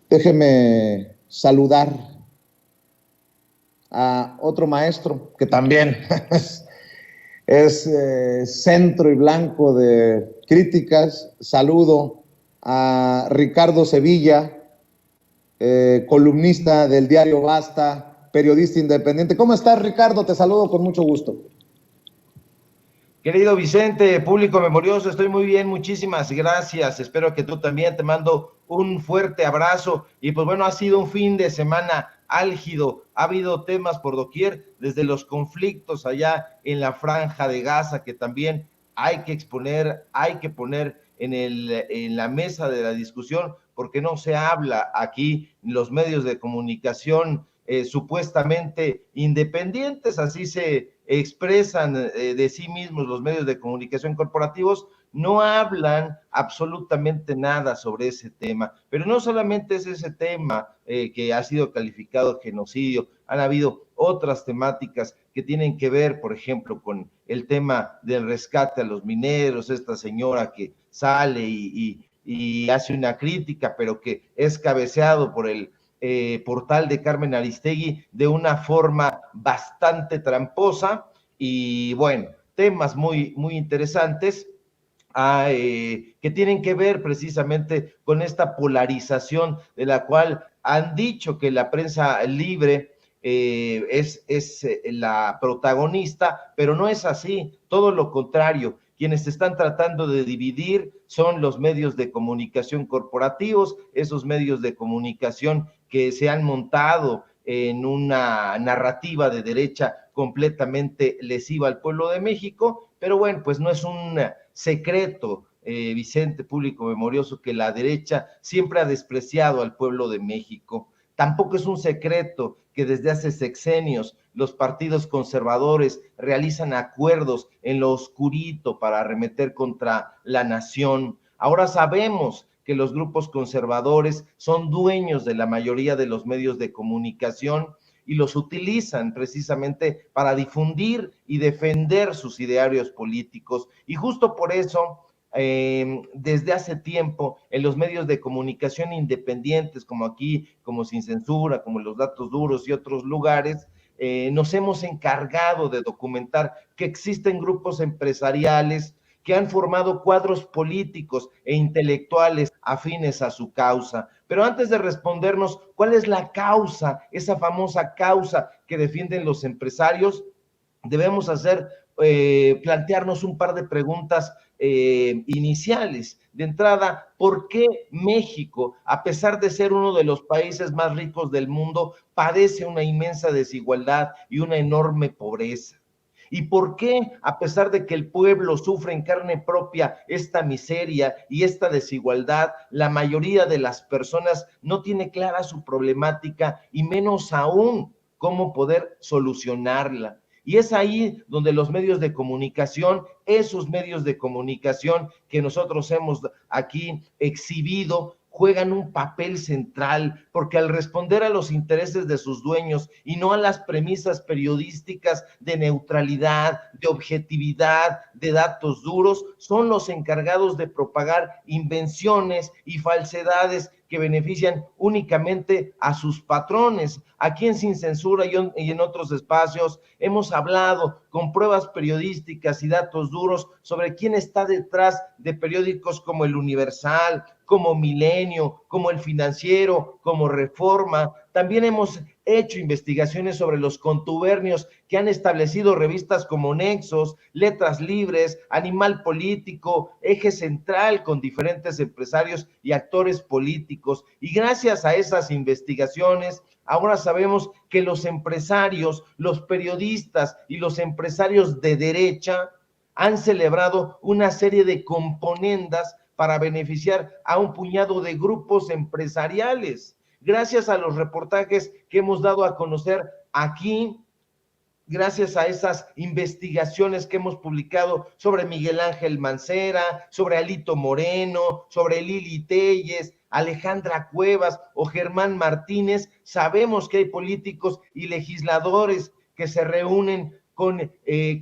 Déjeme saludar a otro maestro que también es centro y blanco de críticas. Saludo a Ricardo Sevilla, columnista del diario Basta, periodista independiente. ¿Cómo estás, Ricardo? Te saludo con mucho gusto. Querido Vicente, público memorioso, estoy muy bien, muchísimas gracias. Espero que tú también. Te mando un fuerte abrazo. Y pues bueno, ha sido un fin de semana álgido. Ha habido temas por doquier, desde los conflictos allá en la Franja de Gaza, que también hay que exponer, hay que poner en la mesa de la discusión, porque no se habla aquí en los medios de comunicación supuestamente independientes, así se expresan de sí mismos los medios de comunicación corporativos, no hablan absolutamente nada sobre ese tema. Pero no solamente es ese tema que ha sido calificado de genocidio, han habido otras temáticas que tienen que ver, por ejemplo, con el tema del rescate a los mineros, esta señora que sale y hace una crítica, pero que es cabeceado por el portal de Carmen Aristegui de una forma bastante tramposa. Y bueno, temas muy interesantes que tienen que ver precisamente con esta polarización de la cual han dicho que la prensa libre es la protagonista, pero no es así, todo lo contrario. Quienes están tratando de dividir son los medios de comunicación corporativos, esos medios de comunicación que se han montado en una narrativa de derecha completamente lesiva al pueblo de México, pero bueno, pues no es un secreto, Vicente, público memorioso, que la derecha siempre ha despreciado al pueblo de México. Tampoco es un secreto que desde hace sexenios los partidos conservadores realizan acuerdos en lo oscurito para arremeter contra la nación. Ahora sabemos que los grupos conservadores son dueños de la mayoría de los medios de comunicación y los utilizan precisamente para difundir y defender sus idearios políticos. Y justo por eso, desde hace tiempo, en los medios de comunicación independientes, como aquí, como Sin Censura, como Los Datos Duros y otros lugares, nos hemos encargado de documentar que existen grupos empresariales que han formado cuadros políticos e intelectuales afines a su causa. Pero antes de respondernos cuál es la causa, esa famosa causa que defienden los empresarios, debemos plantearnos un par de preguntas iniciales. De entrada, ¿por qué México, a pesar de ser uno de los países más ricos del mundo, padece una inmensa desigualdad y una enorme pobreza? ¿Y por qué, a pesar de que el pueblo sufre en carne propia esta miseria y esta desigualdad, la mayoría de las personas no tiene clara su problemática y menos aún cómo poder solucionarla? Y es ahí donde los medios de comunicación, esos medios de comunicación que nosotros hemos aquí exhibido, juegan un papel central, porque al responder a los intereses de sus dueños y no a las premisas periodísticas de neutralidad, de objetividad, de datos duros, son los encargados de propagar invenciones y falsedades que benefician únicamente a sus patrones. Aquí en Sin Censura y en otros espacios hemos hablado con pruebas periodísticas y datos duros sobre quién está detrás de periódicos como El Universal, como Milenio, como El Financiero, como Reforma. También hemos hecho investigaciones sobre los contubernios que han establecido revistas como Nexos, Letras Libres, Animal Político, Eje Central, con diferentes empresarios y actores políticos. Y gracias a esas investigaciones, ahora sabemos que los empresarios, los periodistas y los empresarios de derecha han celebrado una serie de componendas para beneficiar a un puñado de grupos empresariales. Gracias a los reportajes que hemos dado a conocer aquí, gracias a esas investigaciones que hemos publicado sobre Miguel Ángel Mancera, sobre Alito Moreno, sobre Lili Telles, Alejandra Cuevas o Germán Martínez, sabemos que hay políticos y legisladores que se reúnen con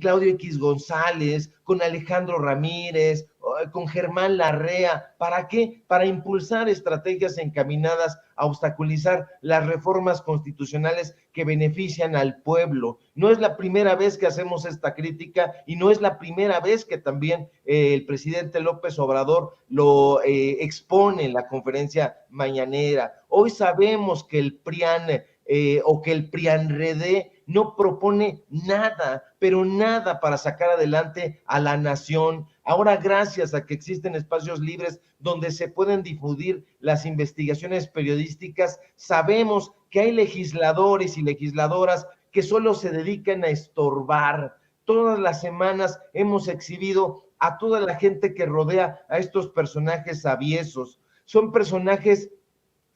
Claudio X González, con Alejandro Ramírez, con Germán Larrea. ¿Para qué? Para impulsar estrategias encaminadas a obstaculizar las reformas constitucionales que benefician al pueblo. No es la primera vez que hacemos esta crítica y no es la primera vez que también el presidente López Obrador lo expone en la conferencia mañanera. Hoy sabemos que el PRIAN o que el PRIANREDE no propone nada, pero nada para sacar adelante a la nación. Ahora, gracias a que existen espacios libres donde se pueden difundir las investigaciones periodísticas, sabemos que hay legisladores y legisladoras que solo se dedican a estorbar. Todas las semanas hemos exhibido a toda la gente que rodea a estos personajes aviesos. Son personajes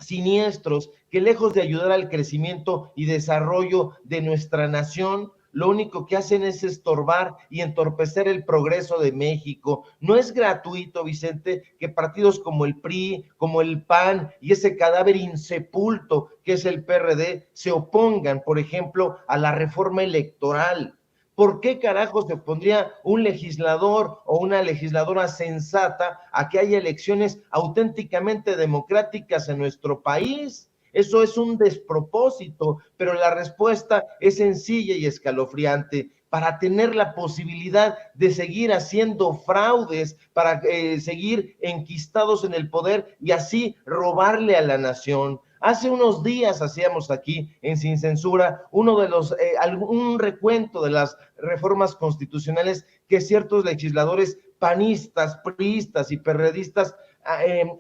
siniestros que, lejos de ayudar al crecimiento y desarrollo de nuestra nación, lo único que hacen es estorbar y entorpecer el progreso de México. No es gratuito, Vicente, que partidos como el PRI, como el PAN y ese cadáver insepulto que es el PRD se opongan, por ejemplo, a la reforma electoral. ¿Por qué carajo se opondría un legislador o una legisladora sensata a que haya elecciones auténticamente democráticas en nuestro país? Eso es un despropósito, pero la respuesta es sencilla y escalofriante. Para tener la posibilidad de seguir haciendo fraudes, para seguir enquistados en el poder y así robarle a la nación. Hace unos días hacíamos aquí en Sin Censura un recuento de las reformas constitucionales que ciertos legisladores panistas, priistas y perredistas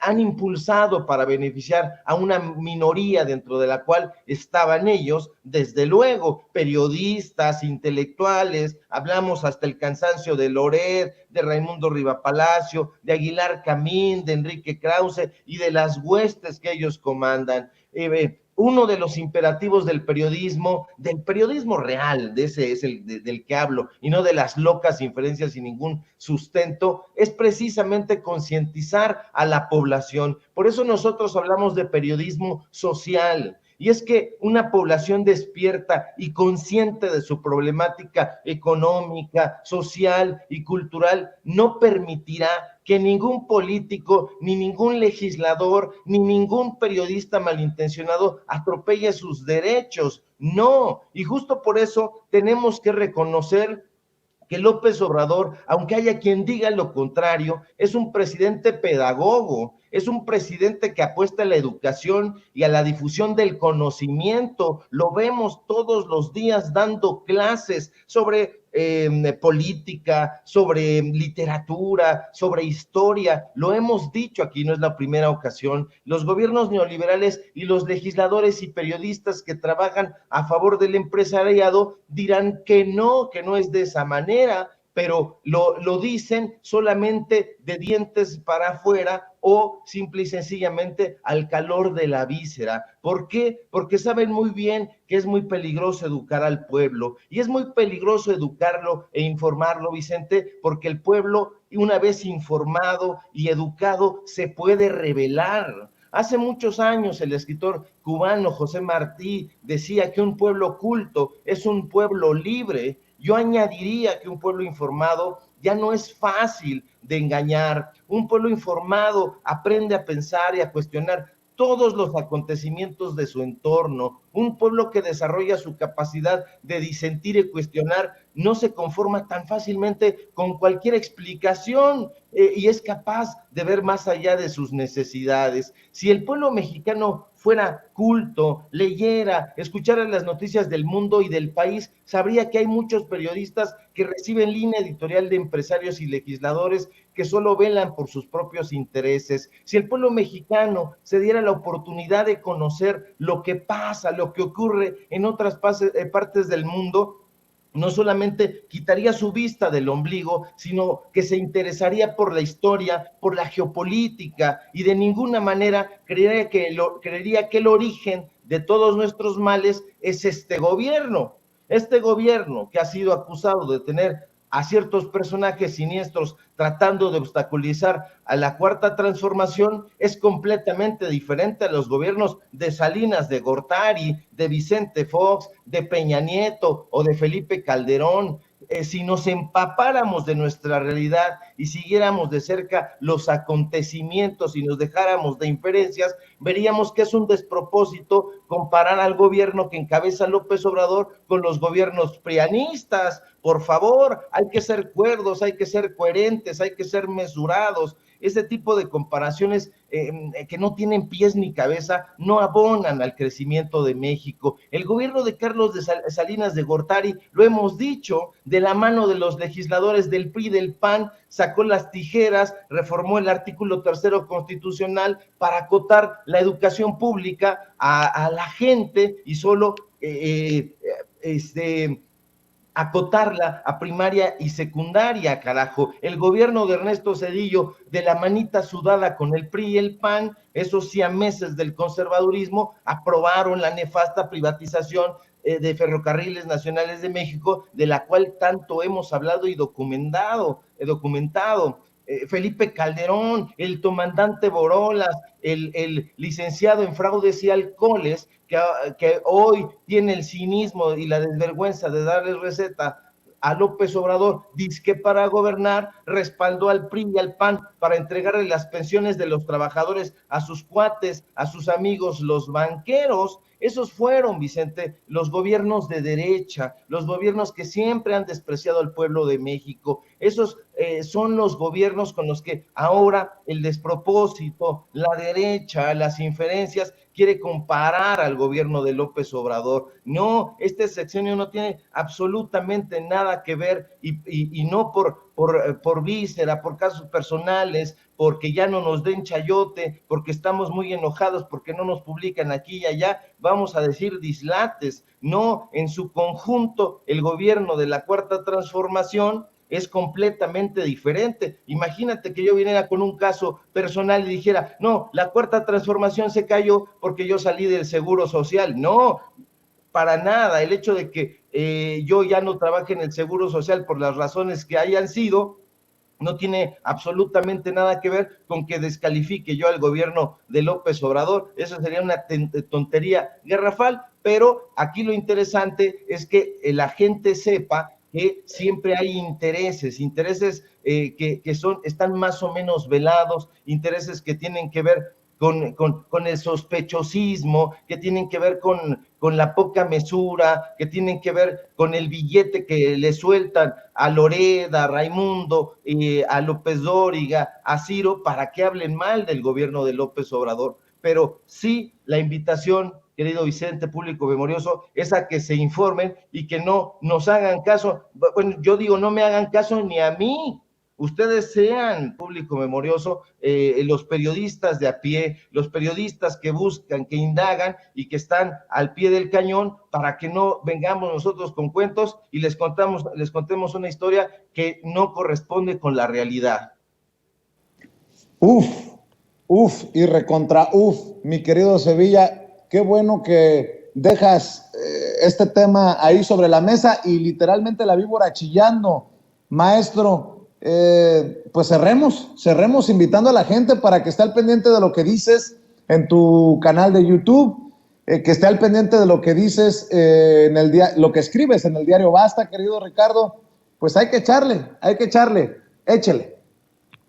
han impulsado para beneficiar a una minoría dentro de la cual estaban ellos, desde luego, periodistas, intelectuales, hablamos hasta el cansancio de Loret, de Raimundo Rivapalacio, de Aguilar Camín, de Enrique Krause y de las huestes que ellos comandan. Uno de los imperativos del periodismo real, de ese es del que hablo, y no de las locas inferencias sin ningún sustento, es precisamente concientizar a la población. Por eso nosotros hablamos de periodismo social. Y es que una población despierta y consciente de su problemática económica, social y cultural no permitirá que ningún político, ni ningún legislador, ni ningún periodista malintencionado atropelle sus derechos. No, y justo por eso tenemos que reconocer que López Obrador, aunque haya quien diga lo contrario, es un presidente pedagogo, es un presidente que apuesta a la educación y a la difusión del conocimiento. Lo vemos todos los días dando clases sobre política, sobre literatura, sobre historia. Lo hemos dicho aquí, no es la primera ocasión. Los gobiernos neoliberales y los legisladores y periodistas que trabajan a favor del empresariado dirán que no es de esa manera, pero lo dicen solamente de dientes para afuera o simple y sencillamente al calor de la víscera. ¿Por qué? Porque saben muy bien que es muy peligroso educar al pueblo, y es muy peligroso educarlo e informarlo, Vicente, porque el pueblo, una vez informado y educado, se puede rebelar. Hace muchos años el escritor cubano José Martí decía que un pueblo culto es un pueblo libre. Yo añadiría que un pueblo informado ya no es fácil de engañar. Un pueblo informado aprende a pensar y a cuestionar todos los acontecimientos de su entorno. Un pueblo que desarrolla su capacidad de disentir y cuestionar no se conforma tan fácilmente con cualquier explicación y es capaz de ver más allá de sus necesidades. Si el pueblo mexicano fuera culto, leyera, escuchara las noticias del mundo y del país, sabría que hay muchos periodistas que reciben línea editorial de empresarios y legisladores que solo velan por sus propios intereses. Si el pueblo mexicano se diera la oportunidad de conocer lo que pasa, lo que ocurre en otras partes del mundo, no solamente quitaría su vista del ombligo, sino que se interesaría por la historia, por la geopolítica, y de ninguna manera creería que el origen de todos nuestros males es este gobierno que ha sido acusado de tener a ciertos personajes siniestros tratando de obstaculizar a la Cuarta Transformación. Es completamente diferente a los gobiernos de Salinas, de Gortari, de Vicente Fox, de Peña Nieto o de Felipe Calderón. si nos empapáramos de nuestra realidad y siguiéramos de cerca los acontecimientos y nos dejáramos de inferencias, veríamos que es un despropósito comparar al gobierno que encabeza López Obrador con los gobiernos prianistas. Por favor, hay que ser cuerdos, hay que ser coherentes, hay que ser mesurados. Ese tipo de comparaciones que no tienen pies ni cabeza no abonan al crecimiento de México. El gobierno de Carlos de Salinas de Gortari, lo hemos dicho, de la mano de los legisladores del PRI y del PAN, sacó las tijeras, reformó el artículo 3º constitucional para acotar la educación pública a la gente y solo acotarla a primaria y secundaria, carajo. El gobierno de Ernesto Zedillo, de la manita sudada con el PRI y el PAN, esos siameses del conservadurismo, aprobaron la nefasta privatización de Ferrocarriles Nacionales de México, de la cual tanto hemos hablado y documentado. Felipe Calderón, el comandante Borolas, el licenciado en fraudes y alcoholes, que hoy tiene el cinismo y la desvergüenza de darle receta a López Obrador, dizque para gobernar, respaldó al PRI y al PAN para entregarle las pensiones de los trabajadores a sus cuates, a sus amigos, los banqueros. Esos fueron, Vicente, los gobiernos de derecha, los gobiernos que siempre han despreciado al pueblo de México. Esos son los gobiernos con los que ahora el despropósito, la derecha, las inferencias, quiere comparar al gobierno de López Obrador. No, este sexenio no tiene absolutamente nada que ver y no por víscera, por casos personales, porque ya no nos den chayote, porque estamos muy enojados, porque no nos publican aquí y allá, vamos a decir dislates. No, en su conjunto, el gobierno de la Cuarta Transformación es completamente diferente. Imagínate que yo viniera con un caso personal y dijera, no, la Cuarta Transformación se cayó porque yo salí del Seguro Social. No, para nada. El hecho de que yo ya no trabaje en el Seguro Social por las razones que hayan sido, no tiene absolutamente nada que ver con que descalifique yo al gobierno de López Obrador. Eso sería una tontería garrafal, pero aquí lo interesante es que la gente sepa que siempre hay intereses están más o menos velados, intereses que tienen que ver con el sospechosismo, que tienen que ver con la poca mesura, que tienen que ver con el billete que le sueltan a Loreda, a Raimundo, a López Dóriga, a Ciro, para que hablen mal del gobierno de López Obrador. Pero sí, la invitación, querido Vicente, público memorioso, es a que se informen y que no nos hagan caso. Bueno, yo digo, no me hagan caso ni a mí. Ustedes sean público memorioso, los periodistas de a pie, los periodistas que buscan, que indagan y que están al pie del cañón, para que no vengamos nosotros con cuentos y les contemos una historia que no corresponde con la realidad. Uf, y recontra mi querido Sevilla, qué bueno que dejas este tema ahí sobre la mesa y literalmente la víbora chillando. Maestro, pues cerremos invitando a la gente para que esté al pendiente de lo que dices en tu canal de YouTube, que esté al pendiente de lo que dices lo que escribes en el diario Basta, querido Ricardo. Pues hay que echarle, échele.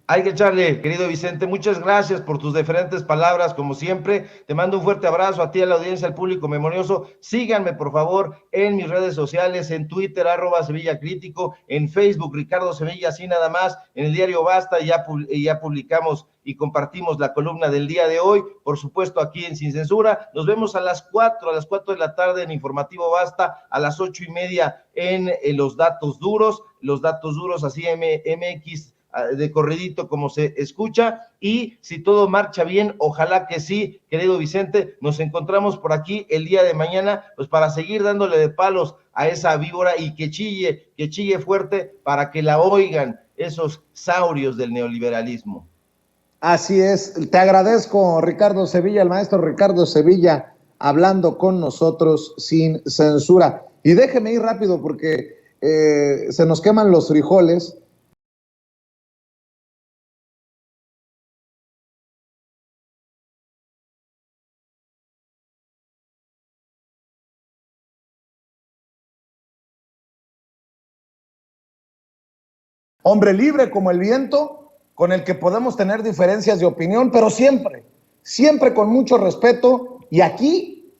Hay que echarle, querido Vicente. Muchas gracias por tus diferentes palabras, como siempre. Te mando un fuerte abrazo a ti, a la audiencia, al público memorioso. Síganme, por favor, en mis redes sociales, en Twitter, @Sevilla Crítico, en Facebook, Ricardo Sevilla, así nada más, en el diario Basta, ya publicamos y compartimos la columna del día de hoy, por supuesto, aquí en Sin Censura. Nos vemos a las 4 de la tarde en Informativo Basta, a las 8:30 en Los Datos Duros, así MX, de corridito como se escucha, y si todo marcha bien, ojalá que sí, querido Vicente, nos encontramos por aquí el día de mañana, pues para seguir dándole de palos a esa víbora y que chille fuerte para que la oigan esos saurios del neoliberalismo. Así es, te agradezco, Ricardo Sevilla, el maestro Ricardo Sevilla, hablando con nosotros sin censura. Y déjeme ir rápido porque se nos queman los frijoles. hombre libre como el viento, con el que podemos tener diferencias de opinión, pero siempre, siempre con mucho respeto. Y aquí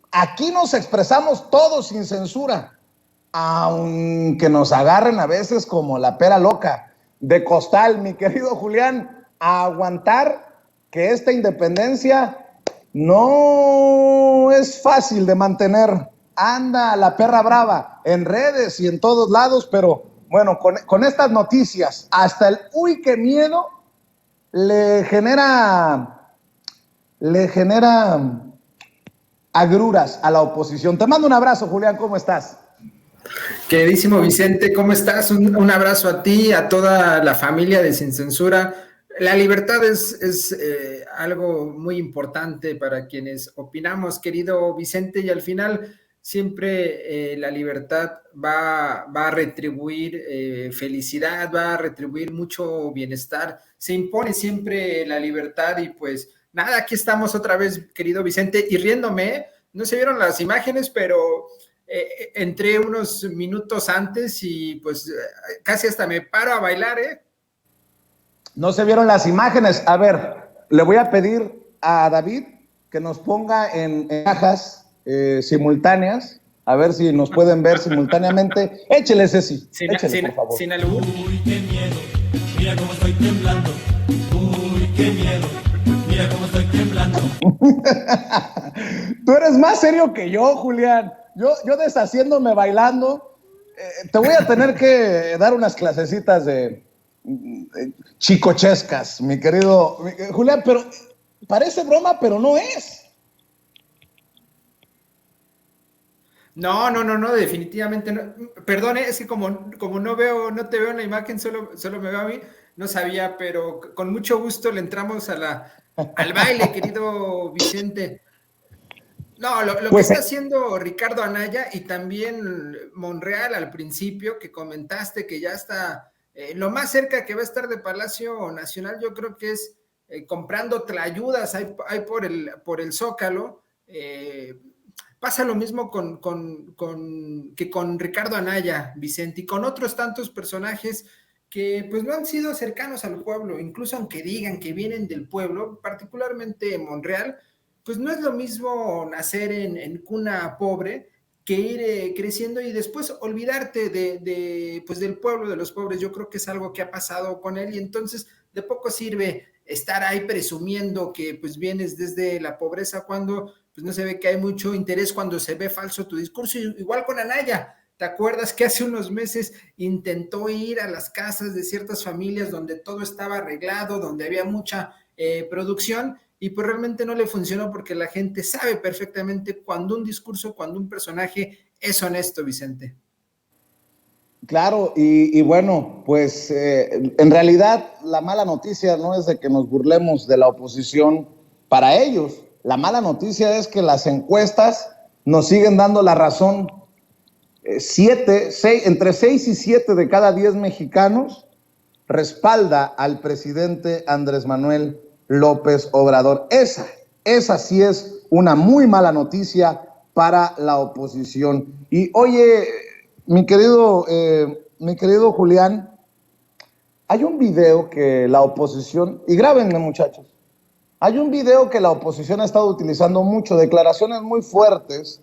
nos expresamos todos sin censura, aunque nos agarren a veces como la pera loca de costal, mi querido Julián, a aguantar que esta independencia no es fácil de mantener. Anda la perra brava en redes y en todos lados, pero bueno, con estas noticias, hasta el uy, qué miedo, le genera agruras a la oposición. Te mando un abrazo, Julián, ¿cómo estás? Queridísimo Vicente, ¿cómo estás? Un abrazo a ti, a toda la familia de Sin Censura. La libertad es algo muy importante para quienes opinamos, querido Vicente, y al final siempre la libertad va a retribuir felicidad, va a retribuir mucho bienestar. Se impone siempre la libertad y pues nada, aquí estamos otra vez, querido Vicente, y riéndome, no se vieron las imágenes, pero entré unos minutos antes y pues casi hasta me paro a bailar, ¿eh? No se vieron las imágenes. A ver, le voy a pedir a David que nos ponga en cajas simultáneas, a ver si nos pueden ver simultáneamente. Échele, Ceci, échele, por favor. Sin albur. Uy, qué miedo, mira cómo estoy temblando. Uy, qué miedo, mira cómo estoy temblando. Tú eres más serio que yo, Julián. Yo deshaciéndome bailando, te voy a tener que dar unas clasecitas de chicochescas, mi querido Julián, pero parece broma, pero no es. No, definitivamente no. Perdone, es que como no te veo en la imagen, solo me veo a mí, no sabía, pero con mucho gusto le entramos al baile, querido Vicente. No, lo pues, que está haciendo Ricardo Anaya y también Monreal al principio, que comentaste que ya está lo más cerca que va a estar de Palacio Nacional, yo creo que es comprando tlayudas ahí por el Zócalo. Pasa lo mismo que con Ricardo Anaya, Vicente, y con otros tantos personajes que pues no han sido cercanos al pueblo, incluso aunque digan que vienen del pueblo, particularmente Monreal, pues no es lo mismo nacer en cuna pobre que ir creciendo y después olvidarte pues del pueblo, de los pobres. Yo creo que es algo que ha pasado con él y entonces de poco sirve estar ahí presumiendo que pues vienes desde la pobreza cuando pues no se ve que hay mucho interés, cuando se ve falso tu discurso. Igual con Anaya, ¿te acuerdas que hace unos meses intentó ir a las casas de ciertas familias donde todo estaba arreglado, donde había mucha producción? Y pues realmente no le funcionó porque la gente sabe perfectamente cuando un discurso, cuando un personaje es honesto, Vicente. Claro, y bueno, pues en realidad la mala noticia no es de que nos burlemos de la oposición para ellos. La mala noticia es que las encuestas nos siguen dando la razón. Entre 6 y 7 de cada 10 mexicanos respalda al presidente Andrés Manuel López Obrador. Esa sí es una muy mala noticia para la oposición. Y oye, mi querido Julián, hay un video que la oposición, y grábenme muchachos, hay un video que la oposición ha estado utilizando mucho, declaraciones muy fuertes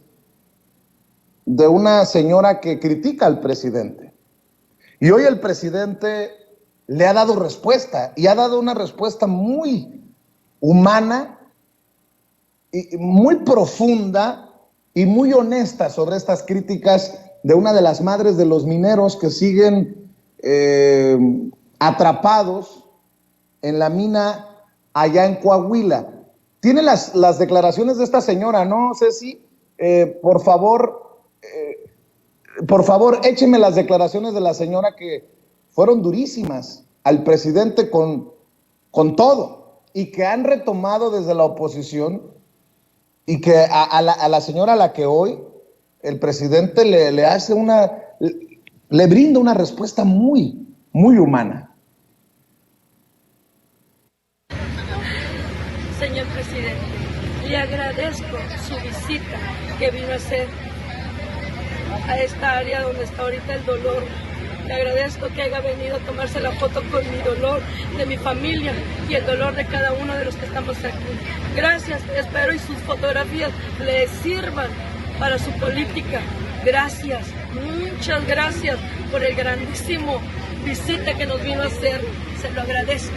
de una señora que critica al presidente. Y hoy el presidente le ha dado respuesta, y ha dado una respuesta muy humana, y muy profunda y muy honesta sobre estas críticas de una de las madres de los mineros que siguen atrapados en la mina allá en Coahuila. Tiene las declaraciones de esta señora, ¿no, Ceci? Por favor, écheme las declaraciones de la señora que fueron durísimas al presidente con todo, y que han retomado desde la oposición, y que a la señora a la que hoy el presidente le hace le brinda una respuesta muy, muy humana. Señor presidente, le agradezco su visita que vino a hacer a esta área donde está ahorita el dolor Le agradezco que haya venido a tomarse la foto con mi dolor de mi familia y el dolor de cada uno de los que estamos aquí. Gracias, espero y sus fotografías le sirvan para su política. Gracias, muchas gracias por el grandísimo visita que nos vino a hacer. Se lo agradezco.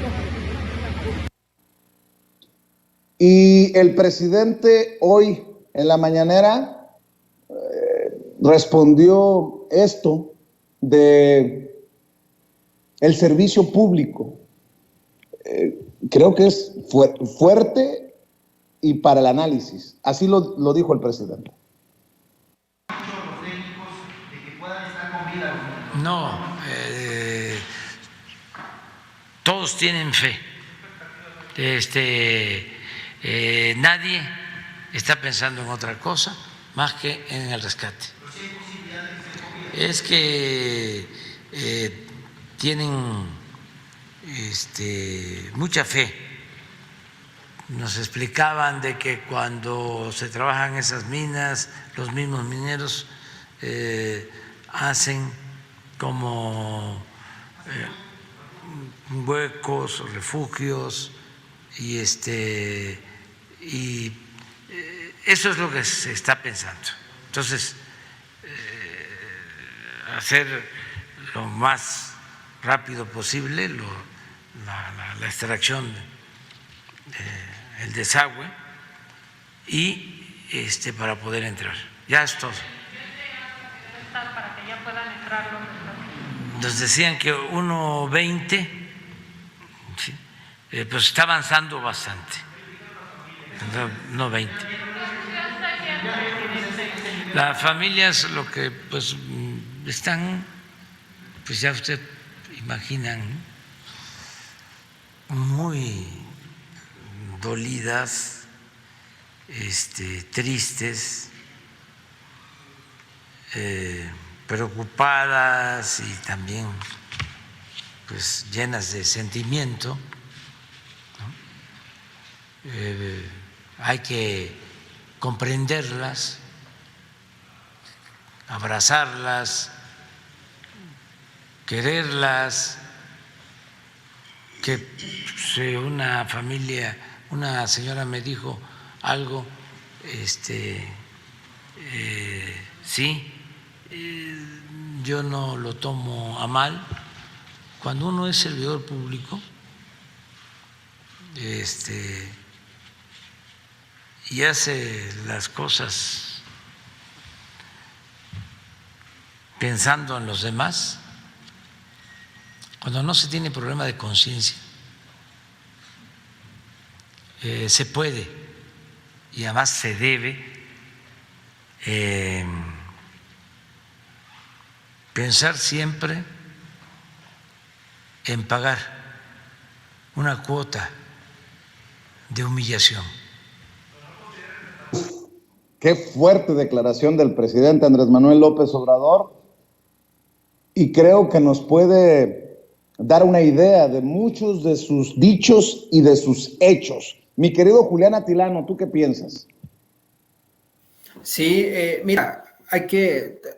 Y el presidente hoy en la mañanera respondió esto de el servicio público. Creo que es fuerte y para el análisis. Así lo dijo el presidente. No, todos tienen fe. Nadie está pensando en otra cosa más que en el rescate. Es que tienen mucha fe. Nos explicaban de que cuando se trabajan esas minas, los mismos mineros hacen como huecos o refugios y eso es lo que se está pensando. Entonces, hacer lo más rápido posible la extracción, el desagüe y para poder entrar. Ya es todo. Para que ya puedan entrar los rescatistas. Nos decían que 1.20, ¿sí? Pues está avanzando bastante. No 20. Las familias lo que pues están, pues ya usted imaginan, muy dolidas, tristes, preocupadas y también pues llenas de sentimiento, ¿no? Hay que comprenderlas, abrazarlas, quererlas, que una familia, una señora me dijo algo, sí, yo no lo tomo a mal. Cuando uno es servidor público, y hace las cosas pensando en los demás, cuando no se tiene problema de conciencia, se puede y además se debe pensar siempre en pagar una cuota de humillación. Qué fuerte declaración del presidente Andrés Manuel López Obrador, y creo que nos puede dar una idea de muchos de sus dichos y de sus hechos. Mi querido Julián Atilano, ¿tú qué piensas? Sí, mira, hay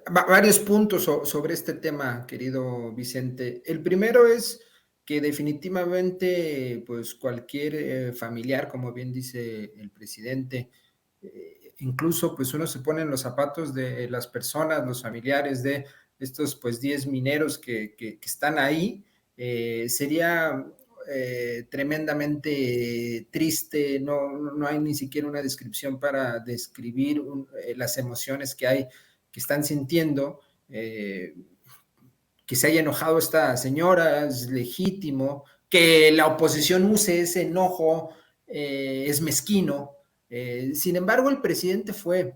varios puntos sobre este tema, querido Vicente. El primero es que definitivamente, pues cualquier familiar, como bien dice el presidente, incluso pues uno se pone en los zapatos de las personas, los familiares de estos pues 10 mineros que están ahí, sería tremendamente triste, no hay ni siquiera una descripción para describir las emociones que están sintiendo. Que se haya enojado esta señora es legítimo, que la oposición use ese enojo es mezquino. Sin embargo, el presidente fue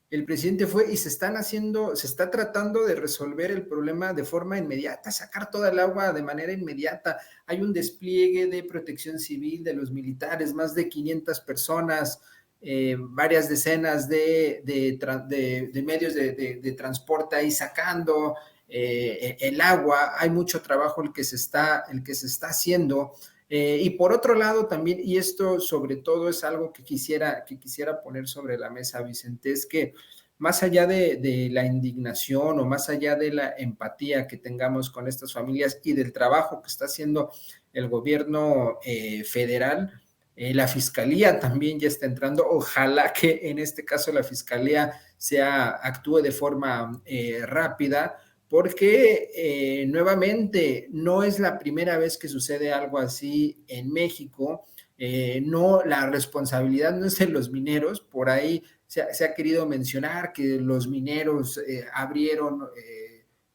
y se está tratando de resolver el problema de forma inmediata, sacar toda el agua de manera inmediata. Hay un despliegue de protección civil de los militares, más de 500 personas, varias decenas de medios de transporte ahí sacando el agua. Hay mucho trabajo el que se está haciendo. Y por otro lado también, y esto sobre todo es algo que quisiera poner sobre la mesa, Vicente, es que más allá de la indignación o más allá de la empatía que tengamos con estas familias y del trabajo que está haciendo el gobierno federal, la fiscalía también ya está entrando. Ojalá que en este caso la fiscalía actúe de forma rápida, porque nuevamente no es la primera vez que sucede algo así en México. No, la responsabilidad no es de los mineros. Por ahí se ha querido mencionar que los mineros abrieron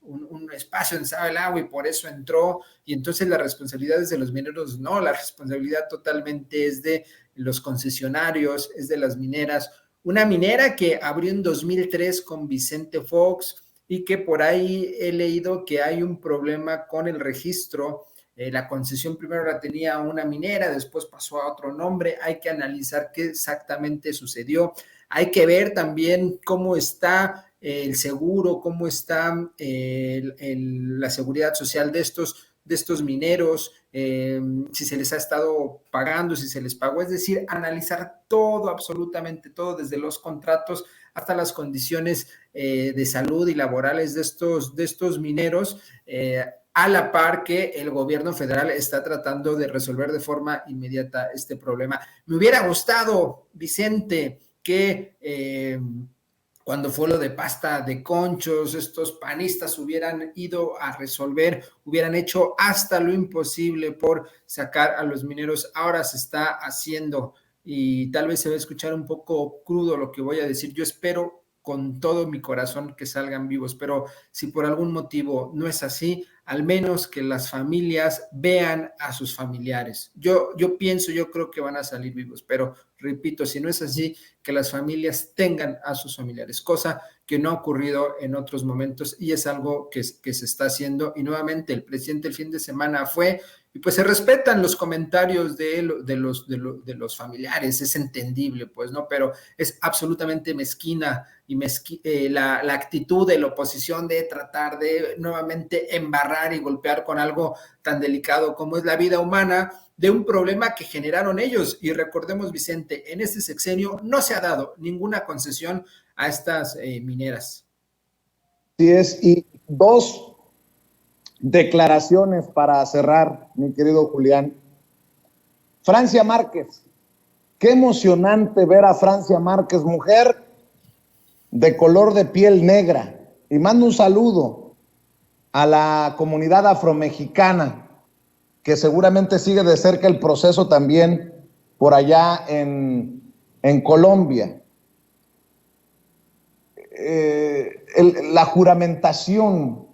un espacio donde estaba el agua y por eso entró, y entonces la responsabilidad es de los mineros. No, la responsabilidad totalmente es de los concesionarios, es de las mineras. Una minera que abrió en 2003 con Vicente Fox, y que por ahí he leído que hay un problema con el registro. La concesión primero la tenía una minera, después pasó a otro nombre. Hay que analizar qué exactamente sucedió. Hay que ver también cómo está el seguro, cómo está la seguridad social de estos mineros, si se les ha estado pagando, si se les pagó. Es decir, analizar todo, absolutamente todo, desde los contratos hasta las condiciones de salud y laborales de estos mineros, a la par que el gobierno federal está tratando de resolver de forma inmediata este problema. Me hubiera gustado, Vicente, que cuando fue lo de pasta de conchos, estos panistas hubieran ido a resolver, hubieran hecho hasta lo imposible por sacar a los mineros. Ahora se está haciendo, y tal vez se va a escuchar un poco crudo lo que voy a decir. Yo espero con todo mi corazón que salgan vivos, pero si por algún motivo no es así, al menos que las familias vean a sus familiares. Yo creo que van a salir vivos, pero repito, si no es así, que las familias tengan a sus familiares, cosa que no ha ocurrido en otros momentos, y es algo que se está haciendo. Y nuevamente el presidente el fin de semana fue, y pues se respetan los comentarios de los familiares, es entendible, pues, ¿no? Pero es absolutamente mezquina y la actitud de la oposición de tratar de nuevamente embarrar y golpear con algo tan delicado como es la vida humana, de un problema que generaron ellos. Y recordemos, Vicente, en este sexenio no se ha dado ninguna concesión a estas mineras. Sí es, y dos declaraciones para cerrar, mi querido Julián. Francia Márquez, qué emocionante ver a Francia Márquez, mujer de color de piel negra, y mando un saludo a la comunidad afromexicana, que seguramente sigue de cerca el proceso también por allá en Colombia. La juramentación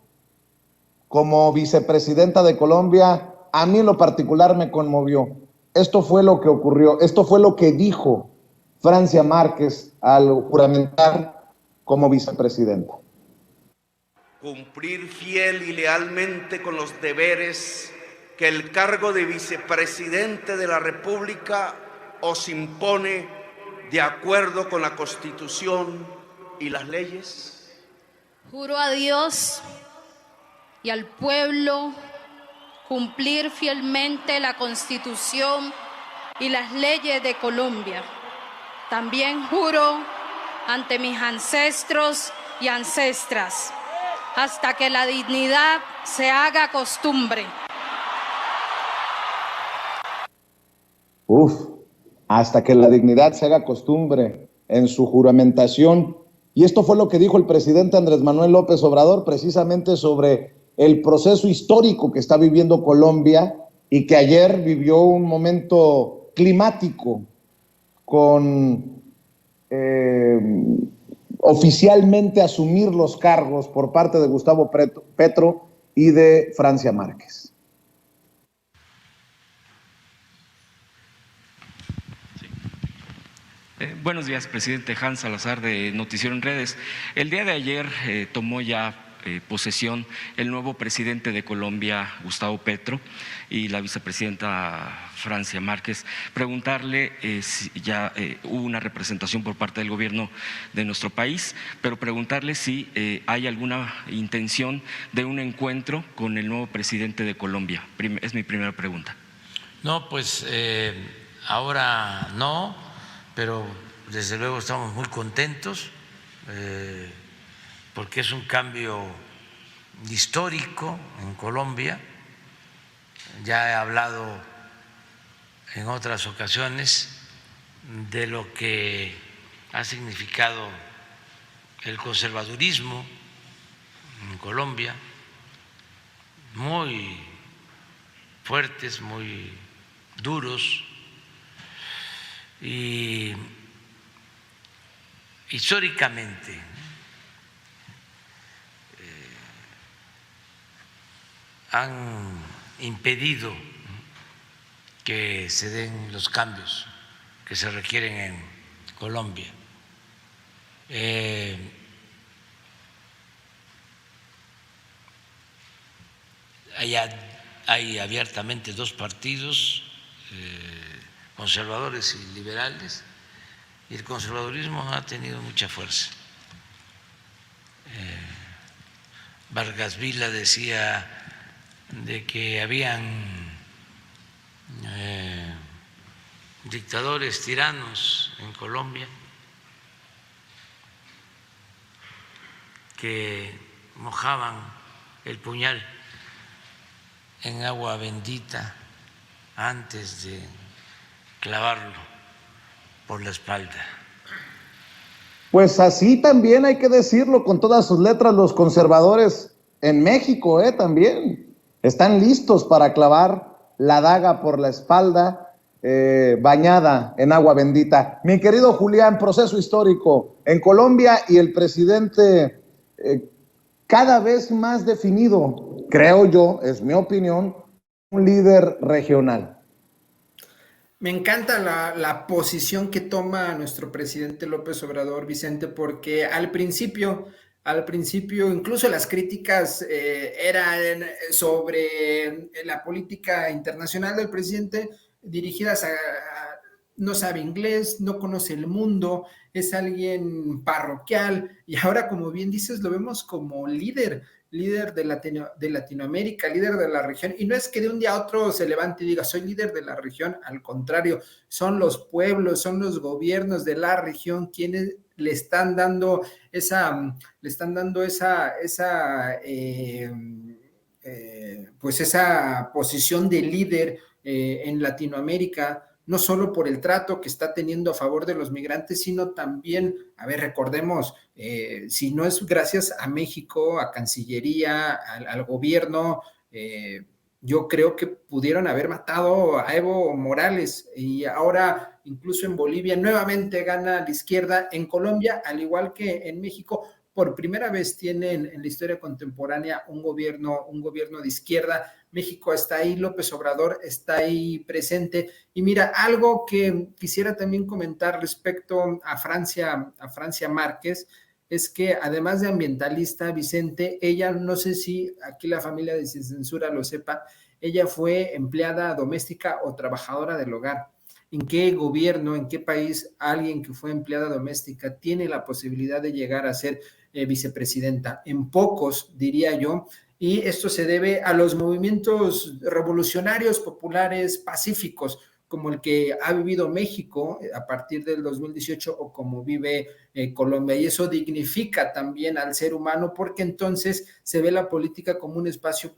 como vicepresidenta de Colombia, a mí en lo particular me conmovió. Esto fue lo que ocurrió, esto fue lo que dijo Francia Márquez al juramentar como vicepresidenta. Cumplir fiel y lealmente con los deberes que el cargo de vicepresidente de la República os impone de acuerdo con la Constitución y las leyes. Juro a Dios y al pueblo cumplir fielmente la Constitución y las leyes de Colombia. También juro ante mis ancestros y ancestras, hasta que la dignidad se haga costumbre. Hasta que la dignidad se haga costumbre en su juramentación. Y esto fue lo que dijo el presidente Andrés Manuel López Obrador, precisamente sobre el proceso histórico que está viviendo Colombia, y que ayer vivió un momento climático con oficialmente asumir los cargos por parte de Gustavo Petro y de Francia Márquez. Buenos días, presidente. Hans Salazar, de Noticiero en Redes. El día de ayer tomó ya posesión el nuevo presidente de Colombia, Gustavo Petro, y la vicepresidenta Francia Márquez. Preguntarle si ya hubo una representación por parte del gobierno de nuestro país, pero preguntarle si hay alguna intención de un encuentro con el nuevo presidente de Colombia. Es mi primera pregunta. No, pues ahora no, pero desde luego estamos muy contentos porque es un cambio histórico en Colombia. Ya he hablado en otras ocasiones de lo que ha significado el conservadurismo en Colombia, muy fuertes, muy duros, y históricamente han impedido que se den los cambios que se requieren en Colombia. Hay abiertamente dos partidos, conservadores y liberales, y el conservadurismo ha tenido mucha fuerza. Vargas Vila decía de que habían dictadores tiranos en Colombia que mojaban el puñal en agua bendita antes de clavarlo por la espalda. Pues así también hay que decirlo con todas sus letras, los conservadores en México también están listos para clavar la daga por la espalda, bañada en agua bendita. Mi querido Julián, proceso histórico en Colombia y el presidente cada vez más definido, creo yo, es mi opinión, un líder regional. Me encanta la posición que toma nuestro presidente López Obrador, Vicente, porque al principio, incluso las críticas eran sobre la política internacional del presidente, dirigidas a no sabe inglés, no conoce el mundo, es alguien parroquial, y ahora, como bien dices, lo vemos como líder de Latinoamérica, líder de la región, y no es que de un día a otro se levante y diga, soy líder de la región, al contrario, son los pueblos, son los gobiernos de la región quienes le están dando esa posición de líder en Latinoamérica, no solo por el trato que está teniendo a favor de los migrantes, sino también, recordemos, si no es gracias a México, a Cancillería, al gobierno, yo creo que pudieron haber matado a Evo Morales, y ahora incluso en Bolivia nuevamente gana la izquierda. En Colombia, al igual que en México, por primera vez tienen en la historia contemporánea un gobierno de izquierda. México está ahí, López Obrador está ahí presente. Y mira, algo que quisiera también comentar respecto a Francia Márquez, es que además de ambientalista, Vicente, ella, no sé si aquí la familia de Sin Censura lo sepa, ella fue empleada doméstica o trabajadora del hogar. ¿En qué gobierno, en qué país alguien que fue empleada doméstica tiene la posibilidad de llegar a ser vicepresidenta? En pocos, diría yo, y esto se debe a los movimientos revolucionarios, populares, pacíficos, como el que ha vivido México a partir del 2018 o como vive Colombia, y eso dignifica también al ser humano, porque entonces se ve la política como un espacio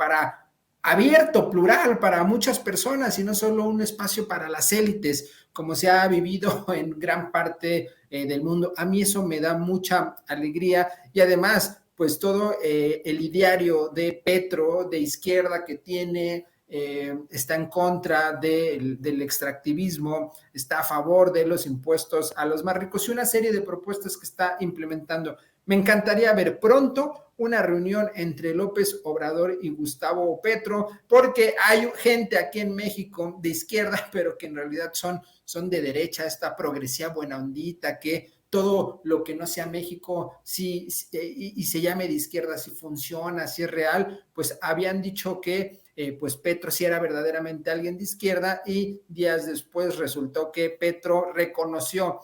abierto, plural, para muchas personas y no solo un espacio para las élites, como se ha vivido en gran parte del mundo. A mí eso me da mucha alegría, y además, pues todo el ideario de Petro, de izquierda que tiene, está en contra del extractivismo, está a favor de los impuestos a los más ricos y una serie de propuestas que está implementando. Me encantaría ver pronto una reunión entre López Obrador y Gustavo Petro, porque hay gente aquí en México de izquierda, pero que en realidad son de derecha, esta progresiva buena ondita, que todo lo que no sea México y se llame de izquierda, si funciona, si es real, pues habían dicho que pues Petro sí era verdaderamente alguien de izquierda, y días después resultó que Petro reconoció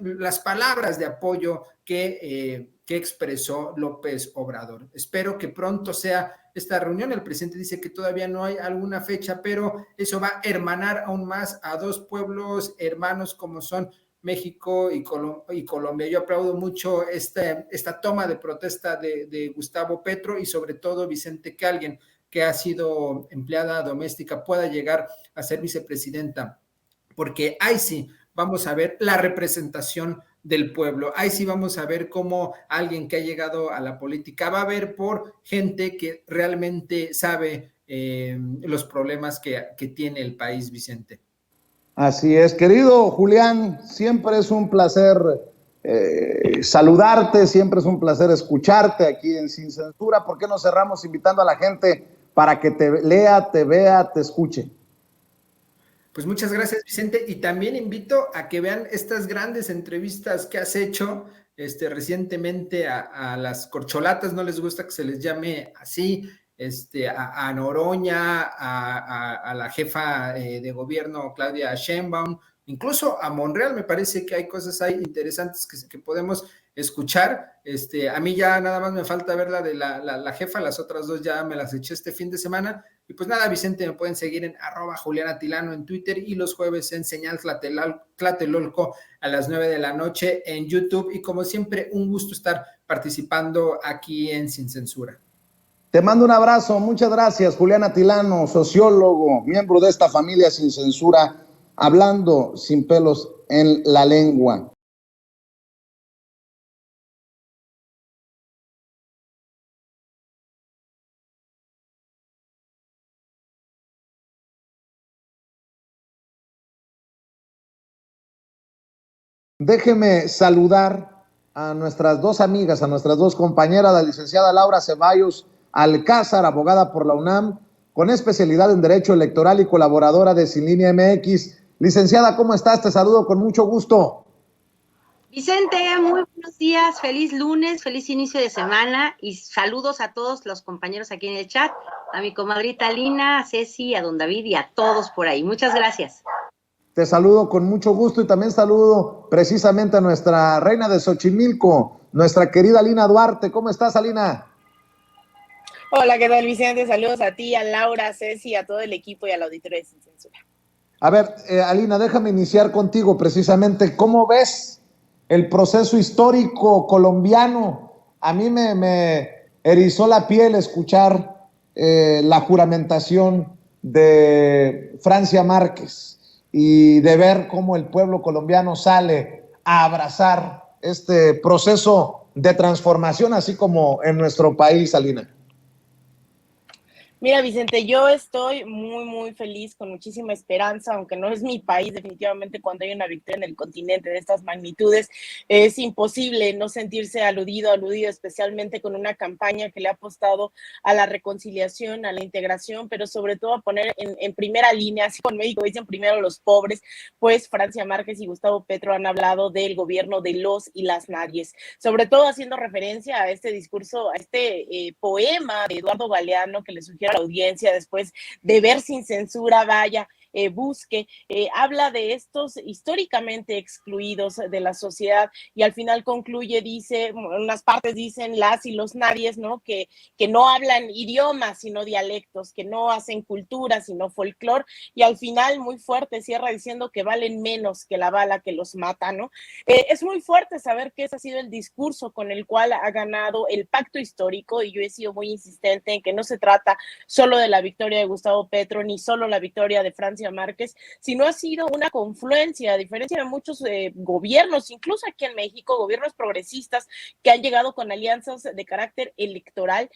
las palabras de apoyo que expresó López Obrador. Espero que pronto sea esta reunión. El presidente dice que todavía no hay alguna fecha, pero eso va a hermanar aún más a dos pueblos hermanos como son México y Colombia. Yo aplaudo mucho esta toma de protesta de Gustavo Petro y sobre todo, Vicente, que alguien que ha sido empleada doméstica pueda llegar a ser vicepresidenta, porque ahí sí vamos a ver la representación del pueblo, ahí sí vamos a ver cómo alguien que ha llegado a la política va a ver por gente que realmente sabe los problemas que tiene el país, Vicente. Así es, querido Julián, siempre es un placer saludarte, siempre es un placer escucharte aquí en Sin Censura. ¿Por qué no cerramos invitando a la gente para que te lea, te vea, te escuche? Pues muchas gracias, Vicente, y también invito a que vean estas grandes entrevistas que has hecho recientemente a las corcholatas, no les gusta que se les llame así, a Noroña, a la jefa de gobierno Claudia Sheinbaum, incluso a Monreal. Me parece que hay cosas ahí interesantes que podemos escuchar. A mí ya nada más me falta ver la de la jefa, las otras dos ya me las eché este fin de semana. Y pues nada, Vicente, me pueden seguir en @JulianAtilano en Twitter y los jueves en Señal Tlatelolco a las 9 de la noche en YouTube. Y como siempre, un gusto estar participando aquí en Sin Censura. Te mando un abrazo, muchas gracias, Julián Atilano, sociólogo, miembro de esta familia Sin Censura, hablando sin pelos en la lengua. Déjeme saludar a nuestras dos amigas, a nuestras dos compañeras, la licenciada Laura Ceballos Alcázar, abogada por la UNAM, con especialidad en Derecho Electoral y colaboradora de Sin Línea MX. Licenciada, ¿cómo estás? Te saludo con mucho gusto. Vicente, muy buenos días, feliz lunes, feliz inicio de semana y saludos a todos los compañeros aquí en el chat, a mi comadrita Lina, a Ceci, a don David y a todos por ahí. Muchas gracias. Te saludo con mucho gusto y también saludo precisamente a nuestra reina de Xochimilco, nuestra querida Alina Duarte. ¿Cómo estás, Alina? Hola, ¿qué tal, Vicente? Saludos a ti, a Laura, a Ceci, a todo el equipo y al auditorio de Sin Censura. A ver, Alina, déjame iniciar contigo precisamente. ¿Cómo ves el proceso histórico colombiano? A mí me erizó la piel escuchar la juramentación de Francia Márquez y de ver cómo el pueblo colombiano sale a abrazar este proceso de transformación, así como en nuestro país, Alina. Mira, Vicente, yo estoy muy, muy feliz, con muchísima esperanza, aunque no es mi país. Definitivamente cuando hay una victoria en el continente de estas magnitudes, es imposible no sentirse aludido, especialmente con una campaña que le ha apostado a la reconciliación, a la integración, pero sobre todo a poner en primera línea, así con México dicen primero los pobres, pues Francia Márquez y Gustavo Petro han hablado del gobierno de los y las nadies, sobre todo haciendo referencia a este discurso, a este poema de Eduardo Galeano que le sugiere a la audiencia después de ver Sin Censura, vaya, busque, habla de estos históricamente excluidos de la sociedad y al final concluye, dice, en unas partes dicen las y los nadies, ¿no? Que no hablan idiomas sino dialectos, que no hacen cultura sino folclor, y al final muy fuerte cierra diciendo que valen menos que la bala que los mata, ¿no? Es muy fuerte saber que ese ha sido el discurso con el cual ha ganado el pacto histórico, y yo he sido muy insistente en que no se trata solo de la victoria de Gustavo Petro ni solo la victoria de Francia Márquez, sino ha sido una confluencia, a diferencia de muchos gobiernos, incluso aquí en México, gobiernos progresistas que han llegado con alianzas de carácter electoral.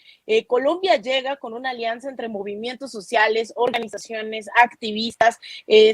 Colombia llega con una alianza entre movimientos sociales, organizaciones, activistas,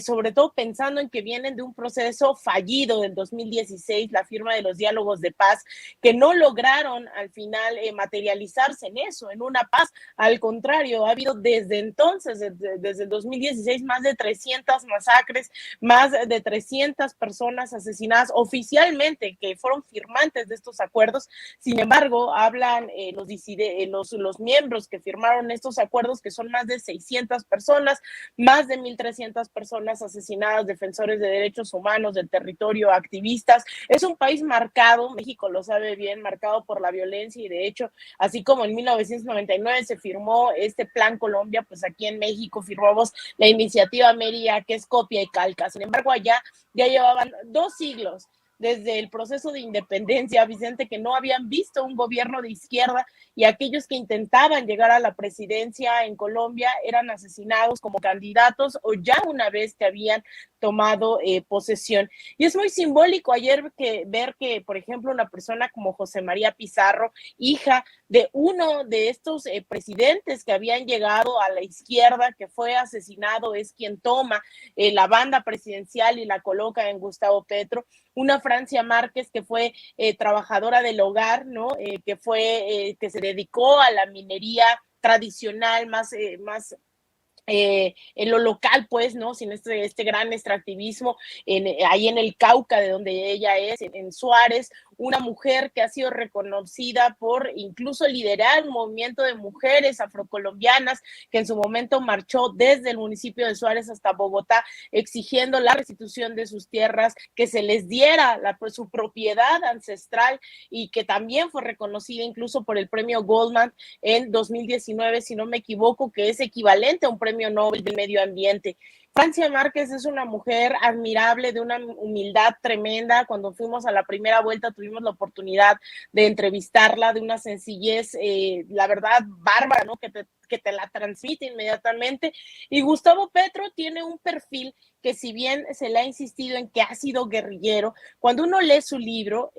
sobre todo pensando en que vienen de un proceso fallido del 2016, la firma de los diálogos de paz, que no lograron al final materializarse en eso, en una paz. Al contrario, ha habido desde entonces, desde el 2016, más de 300 masacres, más de 300 personas asesinadas oficialmente que fueron firmantes de estos acuerdos. Sin embargo, hablan los miembros que firmaron estos acuerdos, que son más de 600 personas, más de 1,300 personas asesinadas, defensores de derechos humanos, del territorio, activistas. Es un país marcado, México lo sabe bien, marcado por la violencia, y de hecho, así como en 1999 se firmó este Plan Colombia, pues aquí en México firmamos la iniciativa a Mérida, que es copia y calca. Sin embargo, allá ya llevaban 2 siglos desde el proceso de independencia, Vicente, que no habían visto un gobierno de izquierda, y aquellos que intentaban llegar a la presidencia en Colombia eran asesinados como candidatos o ya una vez que habían tomado posesión. Y es muy simbólico ayer ver que, por ejemplo, una persona como José María Pizarro, hija de uno de estos presidentes que habían llegado a la izquierda, que fue asesinado, es quien toma la banda presidencial y la coloca en Gustavo Petro. Una Francia Márquez que fue trabajadora del hogar, ¿no? Que se dedicó a la minería tradicional, más en lo local, pues, ¿no? Sin este gran extractivismo ahí en el Cauca, de donde ella es, en Suárez, una mujer que ha sido reconocida por incluso liderar un movimiento de mujeres afrocolombianas que en su momento marchó desde el municipio de Suárez hasta Bogotá, exigiendo la restitución de sus tierras, que se les diera su propiedad ancestral, y que también fue reconocida incluso por el premio Goldman en 2019, si no me equivoco, que es equivalente a un premio Nobel del Medio Ambiente. Francia Márquez es una mujer admirable, de una humildad tremenda. Cuando fuimos a la primera vuelta tuvimos la oportunidad de entrevistarla, de una sencillez, la verdad, bárbara, ¿no? Que te la transmite inmediatamente. Y Gustavo Petro tiene un perfil que, si bien se le ha insistido en que ha sido guerrillero, cuando uno lee su libro,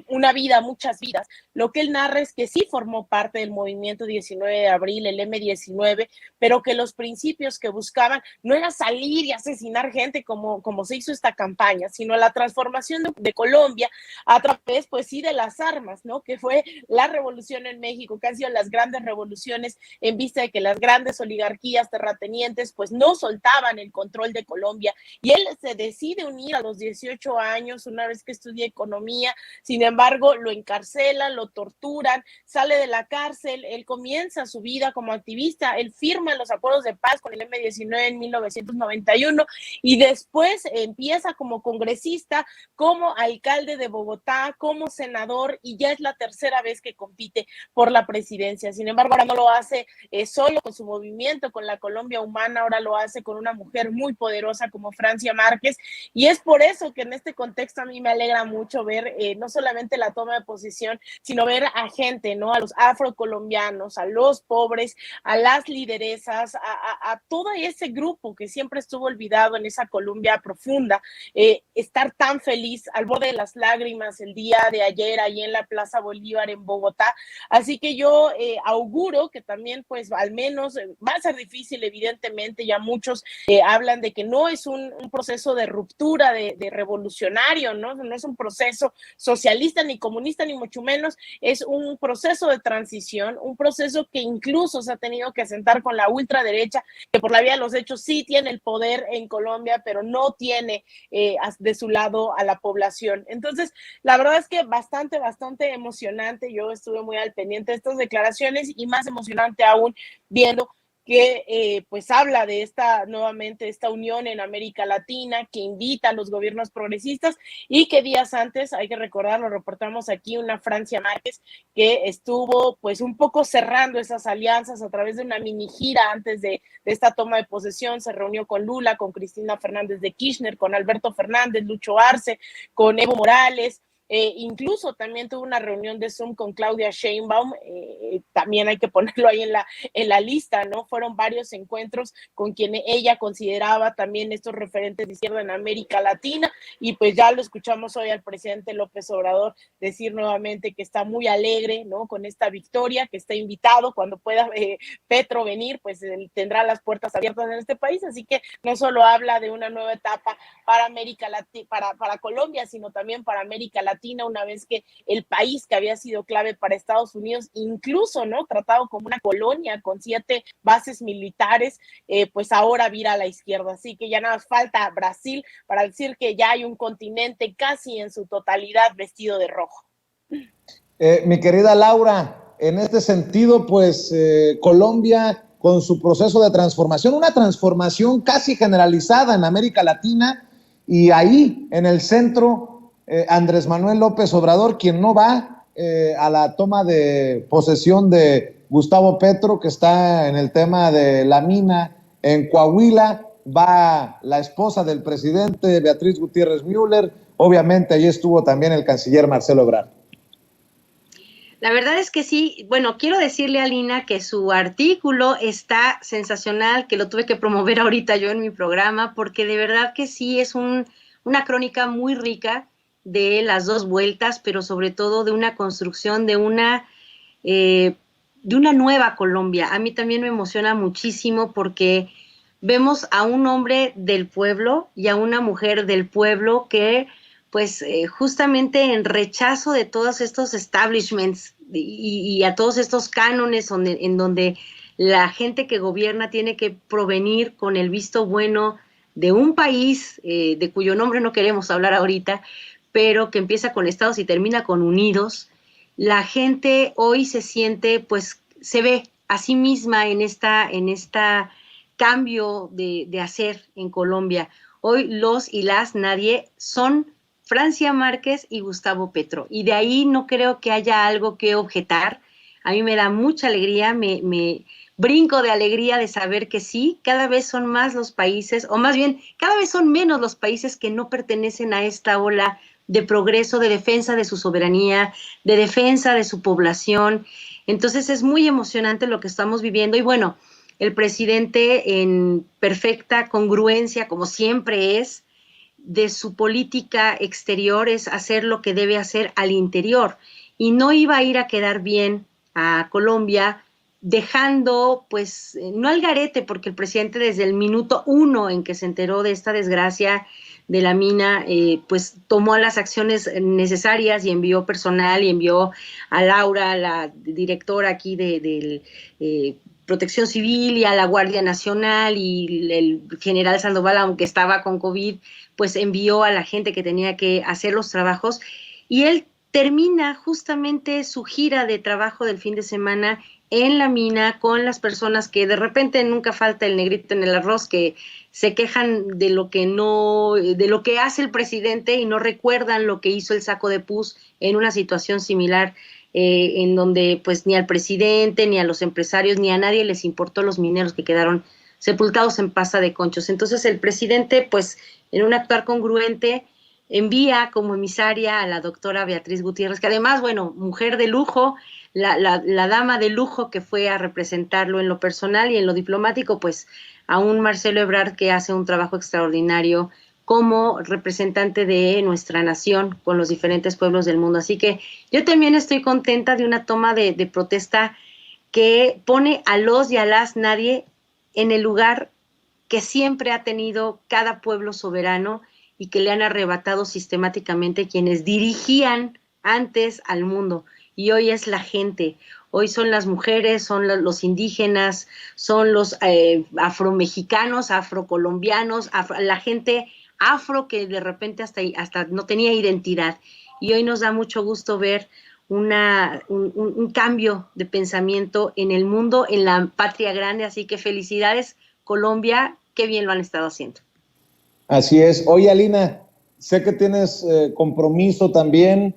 Una vida, muchas vidas, lo que él narra es que sí formó parte del movimiento 19 de abril, el M19, pero que los principios que buscaban no era salir y asesinar gente como se hizo esta campaña, sino la transformación de Colombia a través, pues sí, de las armas, ¿no? Que fue la revolución en México, que han sido las grandes revoluciones en vista de que las grandes oligarquías terratenientes pues no soltaban el control de Colombia, y él se decide unir a los 18 años, una vez que estudia economía. Sin embargo, lo encarcelan, lo torturan, sale de la cárcel, él comienza su vida como activista, él firma los acuerdos de paz con el M19 en 1991, y después empieza como congresista, como alcalde de Bogotá, como senador, y ya es la tercera vez que compite por la presidencia. Sin embargo, ahora no lo hace solo con su movimiento, con la Colombia Humana, ahora lo hace con una mujer muy poderosa como Francia Márquez, y es por eso que en este contexto a mí me alegra mucho ver no solamente la toma de posición, sino ver a gente, ¿no? A los afrocolombianos, a los pobres, a las lideresas, a todo ese grupo que siempre estuvo olvidado en esa Colombia profunda, estar tan feliz, al borde de las lágrimas el día de ayer ahí en la Plaza Bolívar en Bogotá. Así que yo auguro que también, pues, al menos va a ser difícil, evidentemente, ya muchos hablan de que no es un proceso de ruptura, de revolucionario, ¿no? No es un proceso socialista ni comunista, ni mucho menos, es un proceso de transición, un proceso que incluso se ha tenido que sentar con la ultraderecha, que por la vía de los hechos sí tiene el poder en Colombia, pero no tiene de su lado a la población. Entonces, la verdad es que bastante emocionante. Yo estuve muy al pendiente de estas declaraciones, y más emocionante aún viendo que pues habla de esta unión en América Latina, que invita a los gobiernos progresistas, y que días antes, hay que recordar, lo reportamos aquí, una Francia Márquez que estuvo pues un poco cerrando esas alianzas a través de una mini gira antes de esta toma de posesión. Se reunió con Lula, con Cristina Fernández de Kirchner, con Alberto Fernández, Lucho Arce, con Evo Morales. Incluso también tuvo una reunión de Zoom con Claudia Sheinbaum, también hay que ponerlo ahí en la lista, ¿no? Fueron varios encuentros con quien ella consideraba también estos referentes de izquierda en América Latina, y pues ya lo escuchamos hoy al presidente López Obrador decir nuevamente que está muy alegre, ¿no? Con esta victoria, que está invitado cuando pueda Petro venir, pues tendrá las puertas abiertas en este país. Así que no solo habla de una nueva etapa para América Latina, para Colombia, sino también para América Latina, una vez que el país que había sido clave para Estados Unidos, incluso, ¿no?, tratado como una colonia con 7 bases militares, pues ahora vira a la izquierda. Así que ya nada más falta Brasil para decir que ya hay un continente casi en su totalidad vestido de rojo. Mi querida Laura, en este sentido, pues Colombia, con su proceso de transformación, una transformación casi generalizada en América Latina, y ahí en el centro Andrés Manuel López Obrador, quien no va a la toma de posesión de Gustavo Petro, que está en el tema de la mina en Coahuila, va la esposa del presidente, Beatriz Gutiérrez Müller, obviamente allí estuvo también el canciller Marcelo Ebrard. La verdad es que sí. Bueno, quiero decirle a Lina que su artículo está sensacional, que lo tuve que promover ahorita yo en mi programa, porque de verdad que sí es una crónica muy rica de las dos vueltas, pero sobre todo de una construcción de una nueva Colombia. A mí también me emociona muchísimo porque vemos a un hombre del pueblo y a una mujer del pueblo que pues justamente en rechazo de todos estos establishments y a todos estos cánones en donde la gente que gobierna tiene que provenir con el visto bueno de un país de cuyo nombre no queremos hablar ahorita, pero que empieza con Estados y termina con Unidos. La gente hoy se siente, pues se ve a sí misma en esta cambio de hacer en Colombia. Hoy los y las nadie son Francia Márquez y Gustavo Petro, y de ahí no creo que haya algo que objetar. A mí me da mucha alegría, me brinco de alegría de saber que sí, cada vez son más los países, o más bien, cada vez son menos los países que no pertenecen a esta ola de progreso, de defensa de su soberanía, de defensa de su población. Entonces es muy emocionante lo que estamos viviendo, y bueno, el presidente en perfecta congruencia, como siempre es, de su política exterior, es hacer lo que debe hacer al interior, y no iba a ir a quedar bien a Colombia dejando, pues, no al garete, porque el presidente desde el minuto 1 en que se enteró de esta desgracia de la mina, pues tomó las acciones necesarias y envió personal y envió a Laura, la directora aquí de Protección Civil, y a la Guardia Nacional, y el general Sandoval, aunque estaba con COVID, pues envió a la gente que tenía que hacer los trabajos, y él termina justamente su gira de trabajo del fin de semana en la mina con las personas que de repente nunca falta el negrito en el arroz, que se quejan de lo que hace el presidente y no recuerdan lo que hizo el Saco de Pus en una situación similar, en donde pues ni al presidente, ni a los empresarios, ni a nadie les importó los mineros que quedaron sepultados en pasta de conchos. Entonces el presidente, pues en un actuar congruente, envía como emisaria a la doctora Beatriz Gutiérrez, que además, bueno, mujer de lujo, la dama de lujo que fue a representarlo en lo personal, y en lo diplomático, pues a un Marcelo Ebrard que hace un trabajo extraordinario como representante de nuestra nación con los diferentes pueblos del mundo. Así que yo también estoy contenta de una toma de protesta que pone a los y a las nadie en el lugar que siempre ha tenido cada pueblo soberano, y que le han arrebatado sistemáticamente quienes dirigían antes al mundo. Y hoy es la gente, hoy son las mujeres, son los indígenas, son los afromexicanos, afrocolombianos, la gente afro que de repente hasta no tenía identidad. Y hoy nos da mucho gusto ver un cambio de pensamiento en el mundo, en la patria grande. Así que felicidades, Colombia, qué bien lo han estado haciendo. Así es. Oye, Alina, sé que tienes compromiso también,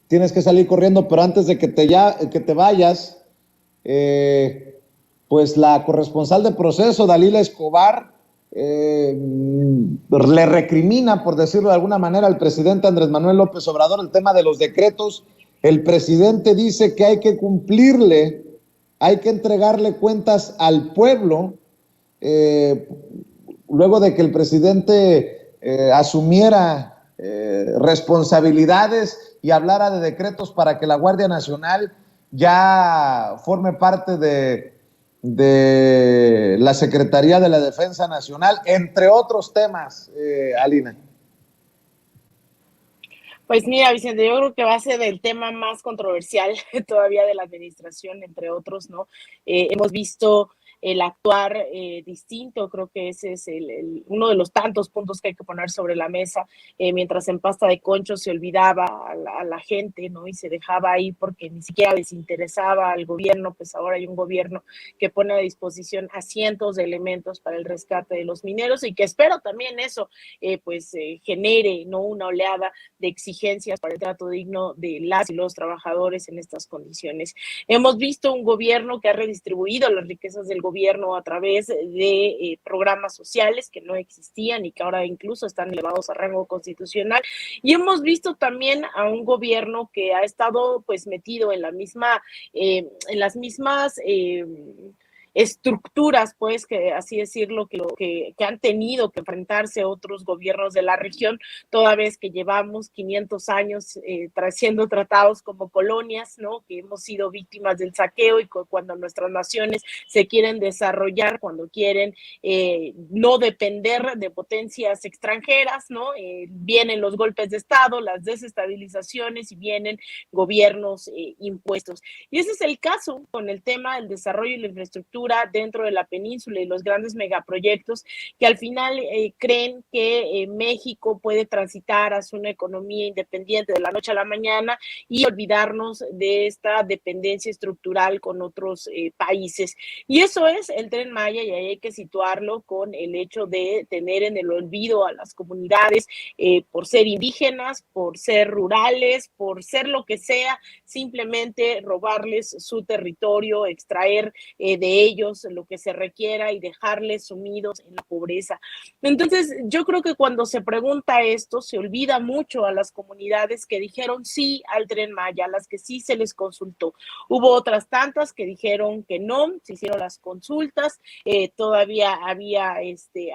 tienes que salir corriendo, pero antes de que te vayas, pues la corresponsal de Proceso, Dalila Escobar, le recrimina, por decirlo de alguna manera, al presidente Andrés Manuel López Obrador el tema de los decretos. El presidente dice que hay que cumplirle, hay que entregarle cuentas al pueblo, luego de que el presidente asumiera responsabilidades y hablara de decretos para que la Guardia Nacional ya forme parte de la Secretaría de la Defensa Nacional, entre otros temas, Alina. Pues mira, Vicente, yo creo que va a ser el tema más controversial todavía de la administración, entre otros, ¿no? Hemos visto el actuar distinto, creo que ese es uno de los tantos puntos que hay que poner sobre la mesa, mientras en pasta de concho se olvidaba a la gente, ¿no? Y se dejaba ahí porque ni siquiera les interesaba al gobierno. Pues ahora hay un gobierno que pone a disposición a cientos de elementos para el rescate de los mineros, y que espero también eso genere, ¿no?, una oleada de exigencias para el trato digno de las y los trabajadores en estas condiciones. Hemos visto un gobierno que ha redistribuido las riquezas del gobierno gobierno a través de programas sociales que no existían y que ahora incluso están elevados a rango constitucional. Y hemos visto también a un gobierno que ha estado pues metido en la misma, en las mismas estructuras, pues, que así decirlo, que han tenido que enfrentarse otros gobiernos de la región, toda vez que llevamos 500 años siendo tratados como colonias, ¿no? Que hemos sido víctimas del saqueo y cuando nuestras naciones se quieren desarrollar, cuando quieren no depender de potencias extranjeras, ¿no? Vienen los golpes de Estado, las desestabilizaciones y vienen gobiernos impuestos. Y ese es el caso con el tema del desarrollo y la infraestructura dentro de la península y los grandes megaproyectos que al final creen que México puede transitar hacia una economía independiente de la noche a la mañana y olvidarnos de esta dependencia estructural con otros países. Y eso es el Tren Maya, y ahí hay que situarlo con el hecho de tener en el olvido a las comunidades por ser indígenas, por ser rurales, por ser lo que sea, simplemente robarles su territorio, extraer de ellos lo que se requiera y dejarles sumidos en la pobreza. Entonces, yo creo que cuando se pregunta esto, se olvida mucho a las comunidades que dijeron sí al Tren Maya, a las que sí se les consultó. Hubo otras tantas que dijeron que no, se hicieron las consultas, todavía había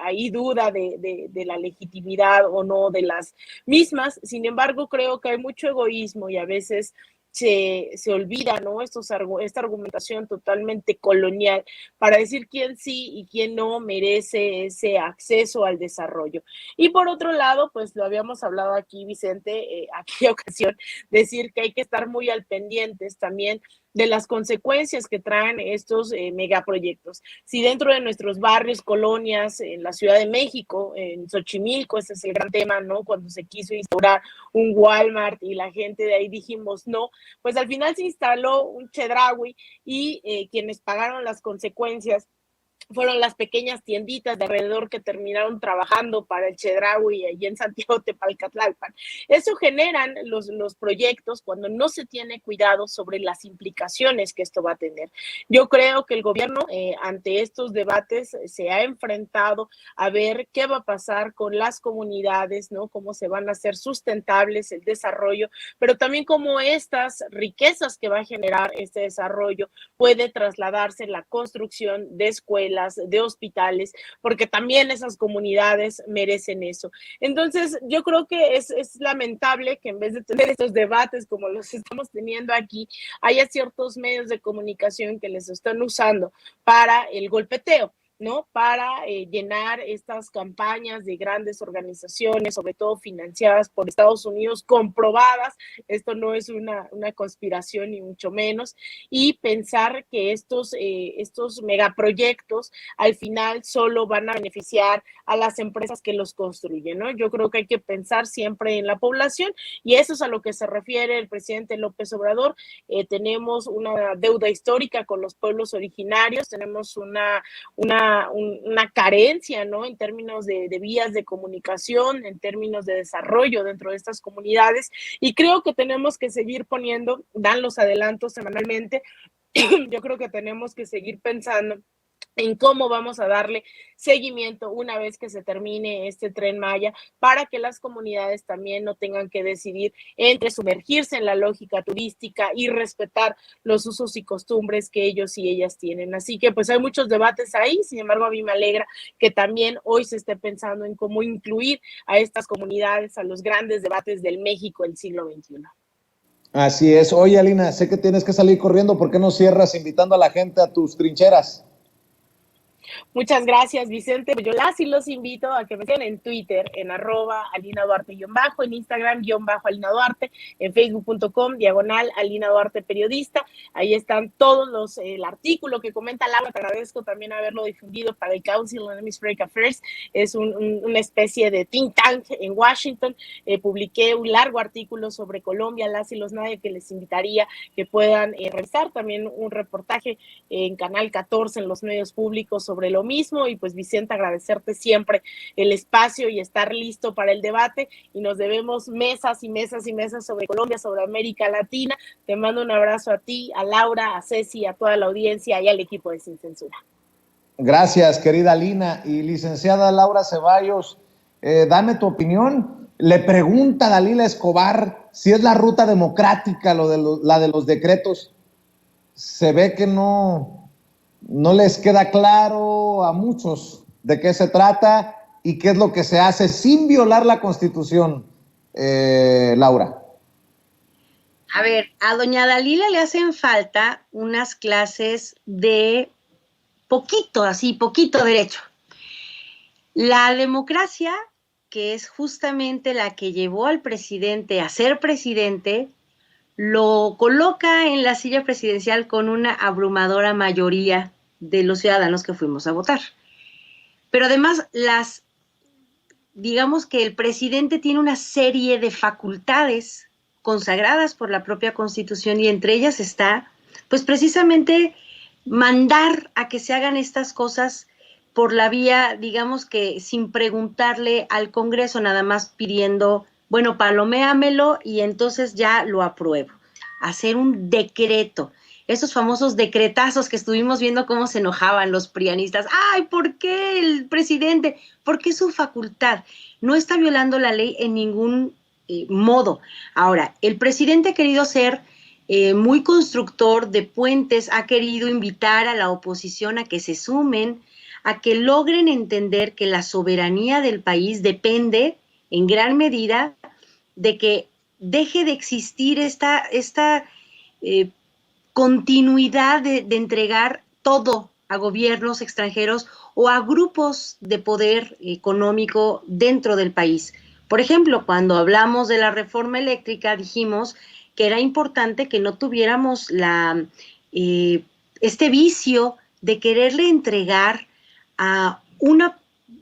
ahí duda de la legitimidad o no de las mismas. Sin embargo, creo que hay mucho egoísmo y a veces se olvida, ¿no? Esta argumentación totalmente colonial para decir quién sí y quién no merece ese acceso al desarrollo. Y por otro lado, pues lo habíamos hablado aquí, Vicente, aquella ocasión, decir que hay que estar muy al pendientes también de las consecuencias que traen estos megaproyectos. Si dentro de nuestros barrios, colonias, en la Ciudad de México, en Xochimilco, ese es el gran tema, ¿no? Cuando se quiso instaurar un Walmart y la gente de ahí dijimos no, pues al final se instaló un Chedraui y quienes pagaron las consecuencias fueron las pequeñas tienditas de alrededor que terminaron trabajando para el Chedraui allí en Santiago Tepalcatlalpan. Eso generan los proyectos cuando no se tiene cuidado sobre las implicaciones que esto va a tener. Yo creo que el gobierno ante estos debates se ha enfrentado a ver qué va a pasar con las comunidades, ¿no? Cómo se van a hacer sustentables el desarrollo, pero también cómo estas riquezas que va a generar este desarrollo puede trasladarse en la construcción de escuelas, de hospitales, porque también esas comunidades merecen eso. Entonces, yo creo que es lamentable que en vez de tener estos debates como los estamos teniendo aquí, haya ciertos medios de comunicación que les están usando para el golpeteo, ¿no? Para llenar estas campañas de grandes organizaciones, sobre todo financiadas por Estados Unidos, comprobadas, esto no es una conspiración ni mucho menos, y pensar que estos megaproyectos al final solo van a beneficiar a las empresas que los construyen, ¿no? Yo creo que hay que pensar siempre en la población y eso es a lo que se refiere el presidente López Obrador. Tenemos una deuda histórica con los pueblos originarios, tenemos una carencia, ¿no? En términos de vías de comunicación, en términos de desarrollo dentro de estas comunidades, y creo que tenemos que seguir dan los adelantos semanalmente, yo creo que tenemos que seguir pensando en cómo vamos a darle seguimiento una vez que se termine este Tren Maya para que las comunidades también no tengan que decidir entre sumergirse en la lógica turística y respetar los usos y costumbres que ellos y ellas tienen. Así que pues hay muchos debates ahí, sin embargo a mí me alegra que también hoy se esté pensando en cómo incluir a estas comunidades a los grandes debates del México del siglo XXI. Así es. Oye, Alina, sé que tienes que salir corriendo, ¿por qué no cierras invitando a la gente a tus trincheras? Muchas gracias, Vicente. Yo los invito a que me sigan en Twitter, en @AlinaDuarte_, en Instagram _AlinaDuarte, en Facebook.com/Alina Duarte Periodista. Ahí están todos el artículo que comenta Laura. Te agradezco también haberlo difundido para el Council on Hemispheric Affairs. Es una especie de think tank en Washington. Publiqué un largo artículo sobre Colombia, las y los nadie, que les invitaría que puedan revisar. También un reportaje en Canal 14 en los medios públicos sobre lo mismo. Y pues, Vicente, agradecerte siempre el espacio y estar listo para el debate, y nos debemos mesas y mesas y mesas sobre Colombia, sobre América Latina. Te mando un abrazo a ti, a Laura, a Ceci, a toda la audiencia y al equipo de Sin Censura. Gracias, querida Lina. Y licenciada Laura Ceballos, dame tu opinión. Le pregunta Dalila Escobar si es la ruta democrática la de los decretos. Se ve que no les queda claro a muchos de qué se trata y qué es lo que se hace sin violar la Constitución, Laura. A ver, a doña Dalila le hacen falta unas clases de poquito derecho. La democracia, que es justamente la que llevó al presidente a ser presidente, lo coloca en la silla presidencial con una abrumadora mayoría de los ciudadanos que fuimos a votar. Pero además, digamos que el presidente tiene una serie de facultades consagradas por la propia Constitución y entre ellas está, pues precisamente, mandar a que se hagan estas cosas por la vía, digamos que sin preguntarle al Congreso, nada más pidiendo, bueno, paloméamelo y entonces ya lo apruebo. Hacer un decreto, esos famosos decretazos que estuvimos viendo cómo se enojaban los prianistas. ¡Ay, ¿por qué el presidente? Porque es su facultad. No está violando la ley en ningún modo. Ahora, el presidente ha querido ser muy constructor de puentes, ha querido invitar a la oposición a que se sumen, a que logren entender que la soberanía del país depende en gran medida de que deje de existir esta continuidad de entregar todo a gobiernos extranjeros o a grupos de poder económico dentro del país. Por ejemplo, cuando hablamos de la reforma eléctrica, dijimos que era importante que no tuviéramos este vicio de quererle entregar a una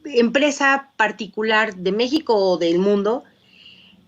empresa particular de México o del mundo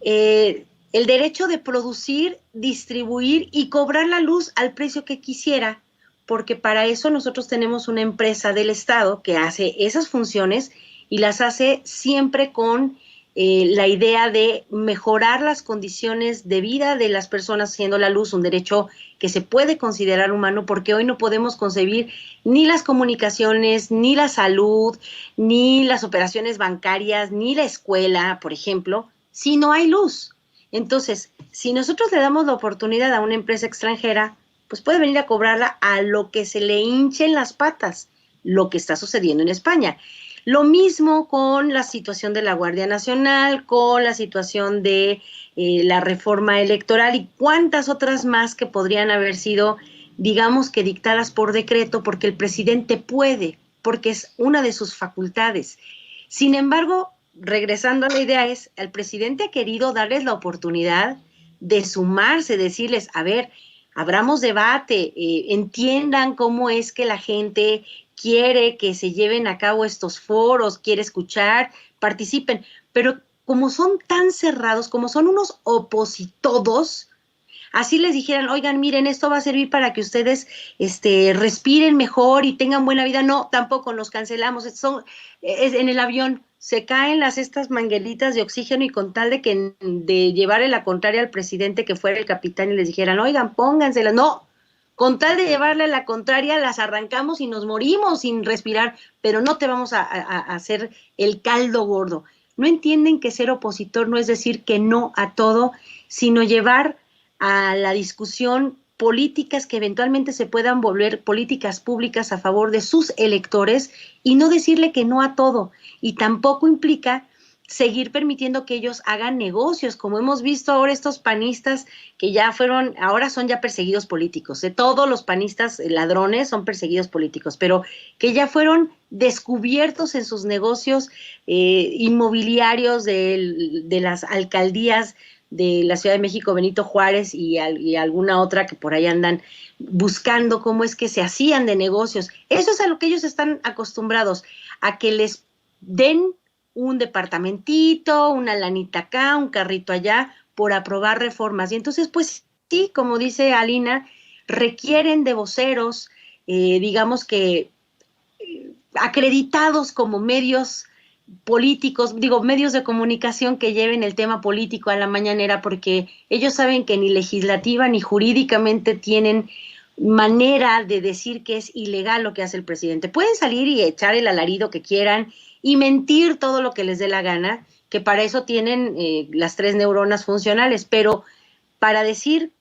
el derecho de producir, distribuir y cobrar la luz al precio que quisiera, porque para eso nosotros tenemos una empresa del Estado que hace esas funciones y las hace siempre con la idea de mejorar las condiciones de vida de las personas, siendo la luz un derecho que se puede considerar humano, porque hoy no podemos concebir ni las comunicaciones, ni la salud, ni las operaciones bancarias, ni la escuela, por ejemplo, si no hay luz. Entonces, si nosotros le damos la oportunidad a una empresa extranjera, pues puede venir a cobrarla a lo que se le hinchen las patas, lo que está sucediendo en España. Lo mismo con la situación de la Guardia Nacional, con la situación de la reforma electoral y cuántas otras más que podrían haber sido, digamos que dictadas por decreto, porque el presidente puede, porque es una de sus facultades. Sin embargo, regresando a la idea, el presidente ha querido darles la oportunidad de sumarse, decirles, a ver, abramos debate, entiendan cómo es que la gente quiere que se lleven a cabo estos foros, quiere escuchar, participen, pero como son tan cerrados, como son unos opositodos, así les dijeran, oigan, miren, esto va a servir para que ustedes respiren mejor y tengan buena vida. No, tampoco nos cancelamos, en el avión se caen estas manguelitas de oxígeno y con tal de llevarle la contraria al presidente que fuera el capitán y les dijeran, oigan, pónganselas, no. Con tal de llevarle la contraria, las arrancamos y nos morimos sin respirar, pero no te vamos a hacer el caldo gordo. No entienden que ser opositor no es decir que no a todo, sino llevar a la discusión políticas que eventualmente se puedan volver políticas públicas a favor de sus electores y no decirle que no a todo. Y tampoco implica seguir permitiendo que ellos hagan negocios, como hemos visto ahora estos panistas que ahora son ya perseguidos políticos. Todos los panistas ladrones son perseguidos políticos, pero que ya fueron descubiertos en sus negocios inmobiliarios de las alcaldías de la Ciudad de México, Benito Juárez y alguna otra que por ahí andan buscando cómo es que se hacían de negocios. Eso es a lo que ellos están acostumbrados, a que les den un departamentito, una lanita acá, un carrito allá, por aprobar reformas. Y entonces, pues sí, como dice Alina, requieren de voceros, digamos que acreditados como medios políticos, medios de comunicación que lleven el tema político a la mañanera, porque ellos saben que ni legislativa ni jurídicamente tienen manera de decir que es ilegal lo que hace el presidente. Pueden salir y echar el alarido que quieran y mentir todo lo que les dé la gana, que para eso tienen las 3 neuronas funcionales, pero para decir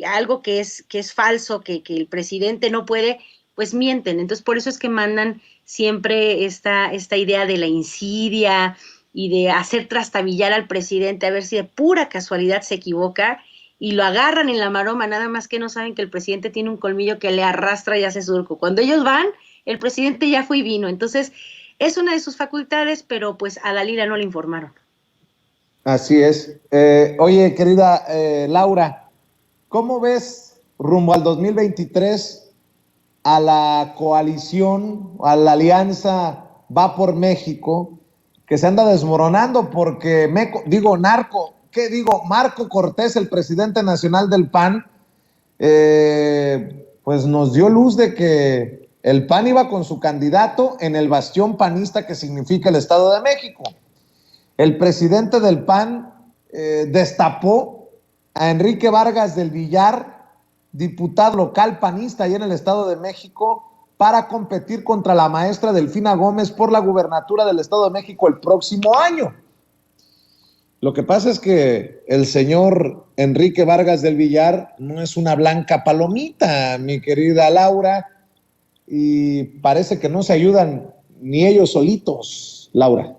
algo que es falso, que el presidente no puede, pues mienten. Entonces, por eso es que mandan siempre esta idea de la insidia y de hacer trastabillar al presidente a ver si de pura casualidad se equivoca, y lo agarran en la maroma, nada más que no saben que el presidente tiene un colmillo que le arrastra y hace surco. Cuando ellos van, el presidente ya fue y vino. Entonces, es una de sus facultades, pero pues a Dalila no le informaron. Así es. Oye, querida Laura, ¿cómo ves rumbo al 2023 a la coalición, a la alianza Va por México, que se anda desmoronando porque Marco Cortés, el presidente nacional del PAN, pues nos dio luz de que el PAN iba con su candidato en el bastión panista que significa el Estado de México? El presidente del PAN destapó a Enrique Vargas del Villar, diputado local panista allá en el Estado de México, para competir contra la maestra Delfina Gómez por la gubernatura del Estado de México el próximo año. Lo que pasa es que el señor Enrique Vargas del Villar no es una blanca palomita, mi querida Laura, y parece que no se ayudan ni ellos solitos, Laura.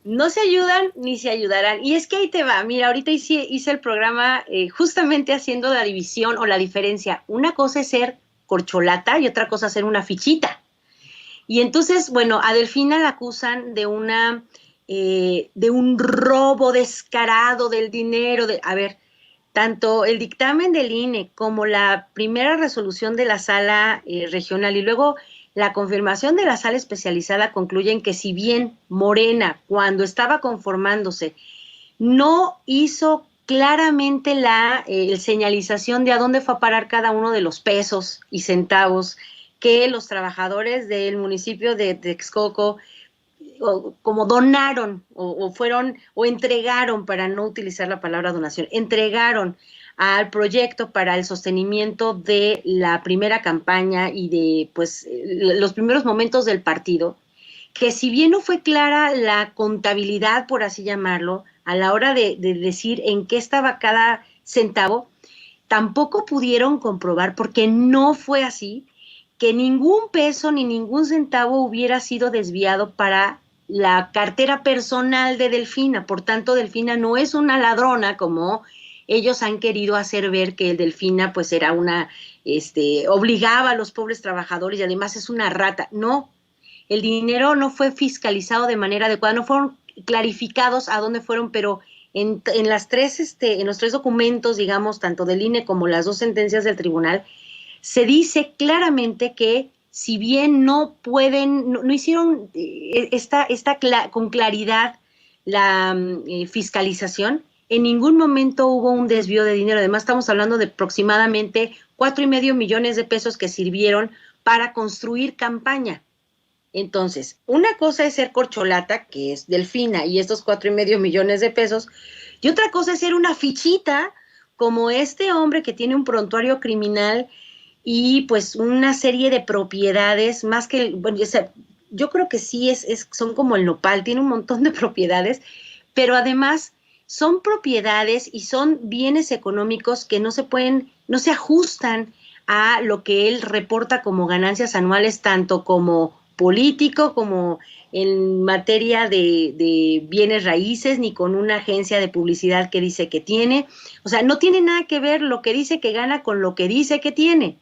No se ayudan ni se ayudarán. Y es que ahí te va. Mira, ahorita hice el programa justamente haciendo la división o la diferencia. Una cosa es ser corcholata y otra cosa es ser una fichita. Y entonces, bueno, a Delfina la acusan de un robo descarado del dinero. A ver, tanto el dictamen del INE como la primera resolución de la sala regional y luego la confirmación de la sala especializada concluyen que si bien Morena, cuando estaba conformándose, no hizo claramente la señalización de a dónde fue a parar cada uno de los pesos y centavos que los trabajadores del municipio de Texcoco como donaron o fueron o entregaron, para no utilizar la palabra donación, entregaron al proyecto para el sostenimiento de la primera campaña y de pues los primeros momentos del partido, que si bien no fue clara la contabilidad, por así llamarlo, a la hora de decir en qué estaba cada centavo, tampoco pudieron comprobar, porque no fue así, que ningún peso ni ningún centavo hubiera sido desviado para la cartera personal de Delfina. Por tanto, Delfina no es una ladrona como ellos han querido hacer ver que el Delfina pues era obligaba a los pobres trabajadores y además es una rata. No, el dinero no fue fiscalizado de manera adecuada, no fueron clarificados a dónde fueron, pero en los 3 documentos, digamos, tanto del INE como las 2 sentencias del tribunal, se dice claramente que si bien no hicieron con claridad la fiscalización, en ningún momento hubo un desvío de dinero. Además, estamos hablando de aproximadamente 4.5 millones de pesos que sirvieron para construir campaña. Entonces, una cosa es ser corcholata, que es Delfina, y estos 4.5 millones de pesos, y otra cosa es ser una fichita, como este hombre que tiene un prontuario criminal y pues una serie de propiedades, más que, bueno, yo creo que sí son como el nopal, tiene un montón de propiedades, pero además son propiedades y son bienes económicos que no se ajustan a lo que él reporta como ganancias anuales, tanto como político como en materia de bienes raíces, ni con una agencia de publicidad que dice que tiene. O sea, no tiene nada que ver lo que dice que gana con lo que dice que tiene.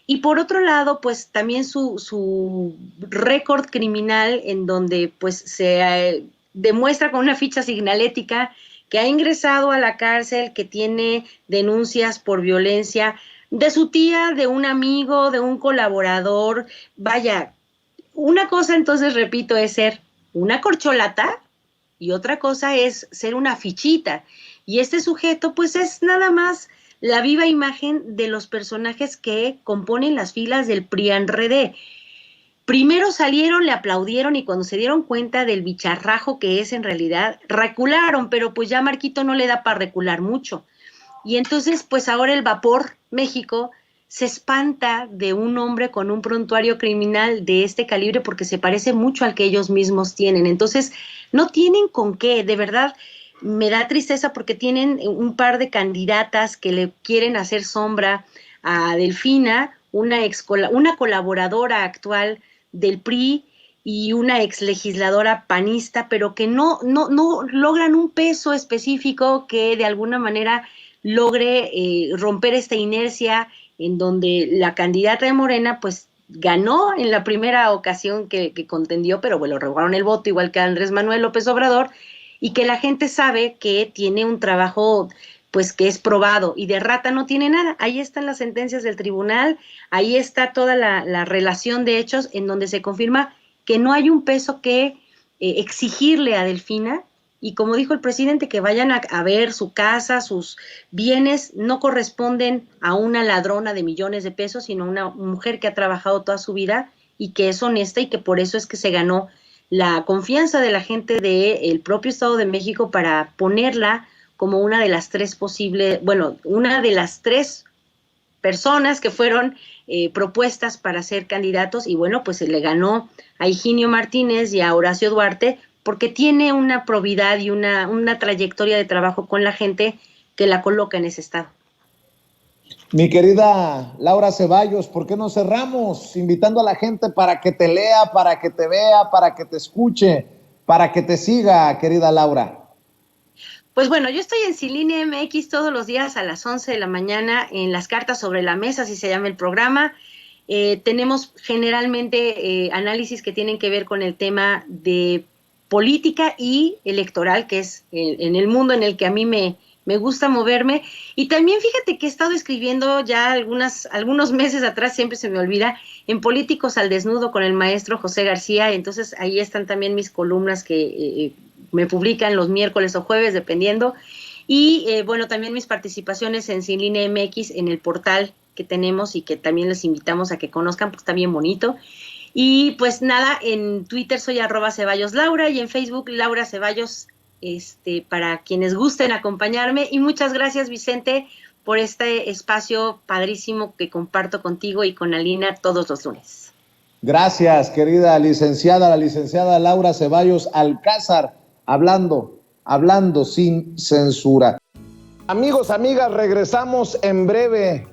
Y por otro lado, pues también su récord criminal, en donde pues se demuestra con una ficha signalética que ha ingresado a la cárcel, que tiene denuncias por violencia de su tía, de un amigo, de un colaborador. Vaya, una cosa entonces, repito, es ser una corcholata y otra cosa es ser una fichita. Y este sujeto pues es nada más la viva imagen de los personajes que componen las filas del PRIAN-RD. Primero salieron, le aplaudieron y cuando se dieron cuenta del bicharrajo que es en realidad, recularon, pero pues ya Marquito no le da para recular mucho. Y entonces pues ahora el Vapor México se espanta de un hombre con un prontuario criminal de este calibre porque se parece mucho al que ellos mismos tienen. Entonces, no tienen con qué, de verdad, me da tristeza porque tienen un par de candidatas que le quieren hacer sombra a Delfina, una colaboradora actual del PRI y una exlegisladora panista, pero que no logran un peso específico que de alguna manera logre romper esta inercia en donde la candidata de Morena pues ganó en la primera ocasión que contendió, pero bueno, robaron el voto igual que Andrés Manuel López Obrador, y que la gente sabe que tiene un trabajo pues que es probado, y de rata no tiene nada. Ahí están las sentencias del tribunal, ahí está toda la relación de hechos en donde se confirma que no hay un peso que exigirle a Delfina. Y como dijo el presidente, que vayan a ver su casa, sus bienes, no corresponden a una ladrona de millones de pesos, sino a una mujer que ha trabajado toda su vida y que es honesta, y que por eso es que se ganó la confianza de la gente del propio Estado de México para ponerla como una de las tres una de las tres personas que fueron propuestas para ser candidatos. Y bueno, pues se le ganó a Higinio Martínez y a Horacio Duarte, porque tiene una probidad y una trayectoria de trabajo con la gente que la coloca en ese estado. Mi querida Laura Ceballos, ¿por qué no cerramos invitando a la gente para que te lea, para que te vea, para que te escuche, para que te siga, querida Laura? Pues bueno, yo estoy en Sin Línea MX todos los días a las 11 de la mañana en Las Cartas sobre la Mesa, así se llama el programa. Tenemos generalmente análisis que tienen que ver con el tema de política y electoral, que es en el mundo en el que a mí me gusta moverme. Y también fíjate que he estado escribiendo ya algunos meses atrás, siempre se me olvida, en Políticos al Desnudo con el maestro José García. Entonces ahí están también mis columnas que me publican los miércoles o jueves, dependiendo. Y bueno, también mis participaciones en Sin Línea MX, en el portal que tenemos y que también les invitamos a que conozcan, porque está bien bonito. Y pues nada, en Twitter soy @CeballosLaura y en Facebook Laura Ceballos, para quienes gusten acompañarme. Y muchas gracias, Vicente, por este espacio padrísimo que comparto contigo y con Alina todos los lunes. Gracias, querida licenciada, la licenciada Laura Ceballos Alcázar, hablando sin censura. Amigos, amigas, regresamos en breve,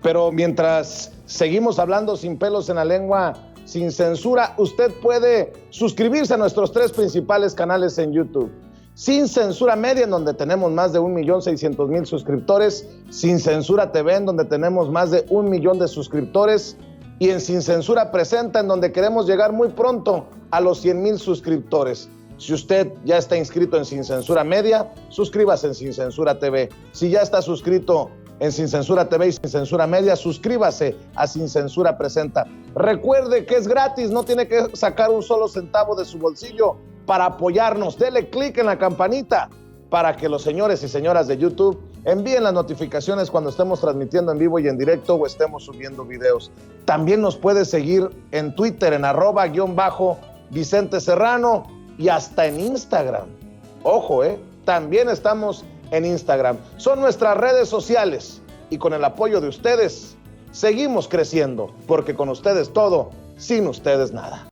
pero mientras seguimos hablando sin pelos en la lengua, sin censura, usted puede suscribirse a nuestros 3 principales canales en YouTube. Sin Censura Media, en donde tenemos más de 1.600.000 suscriptores, Sin Censura TV, en donde tenemos más de 1 millón de suscriptores, y en Sin Censura Presenta, en donde queremos llegar muy pronto a los 100,000 suscriptores. Si usted ya está inscrito en Sin Censura Media, suscríbase en Sin Censura TV. Si ya está suscrito en Sin Censura TV y Sin Censura Media, suscríbase a Sin Censura Presenta. Recuerde que es gratis, no tiene que sacar un solo centavo de su bolsillo para apoyarnos. Dele clic en la campanita para que los señores y señoras de YouTube envíen las notificaciones cuando estemos transmitiendo en vivo y en directo o estemos subiendo videos. También nos puede seguir en Twitter en @Vicente Serrano y hasta en Instagram. Ojo, también estamos en Instagram. Son nuestras redes sociales y con el apoyo de ustedes seguimos creciendo, porque con ustedes todo, sin ustedes nada.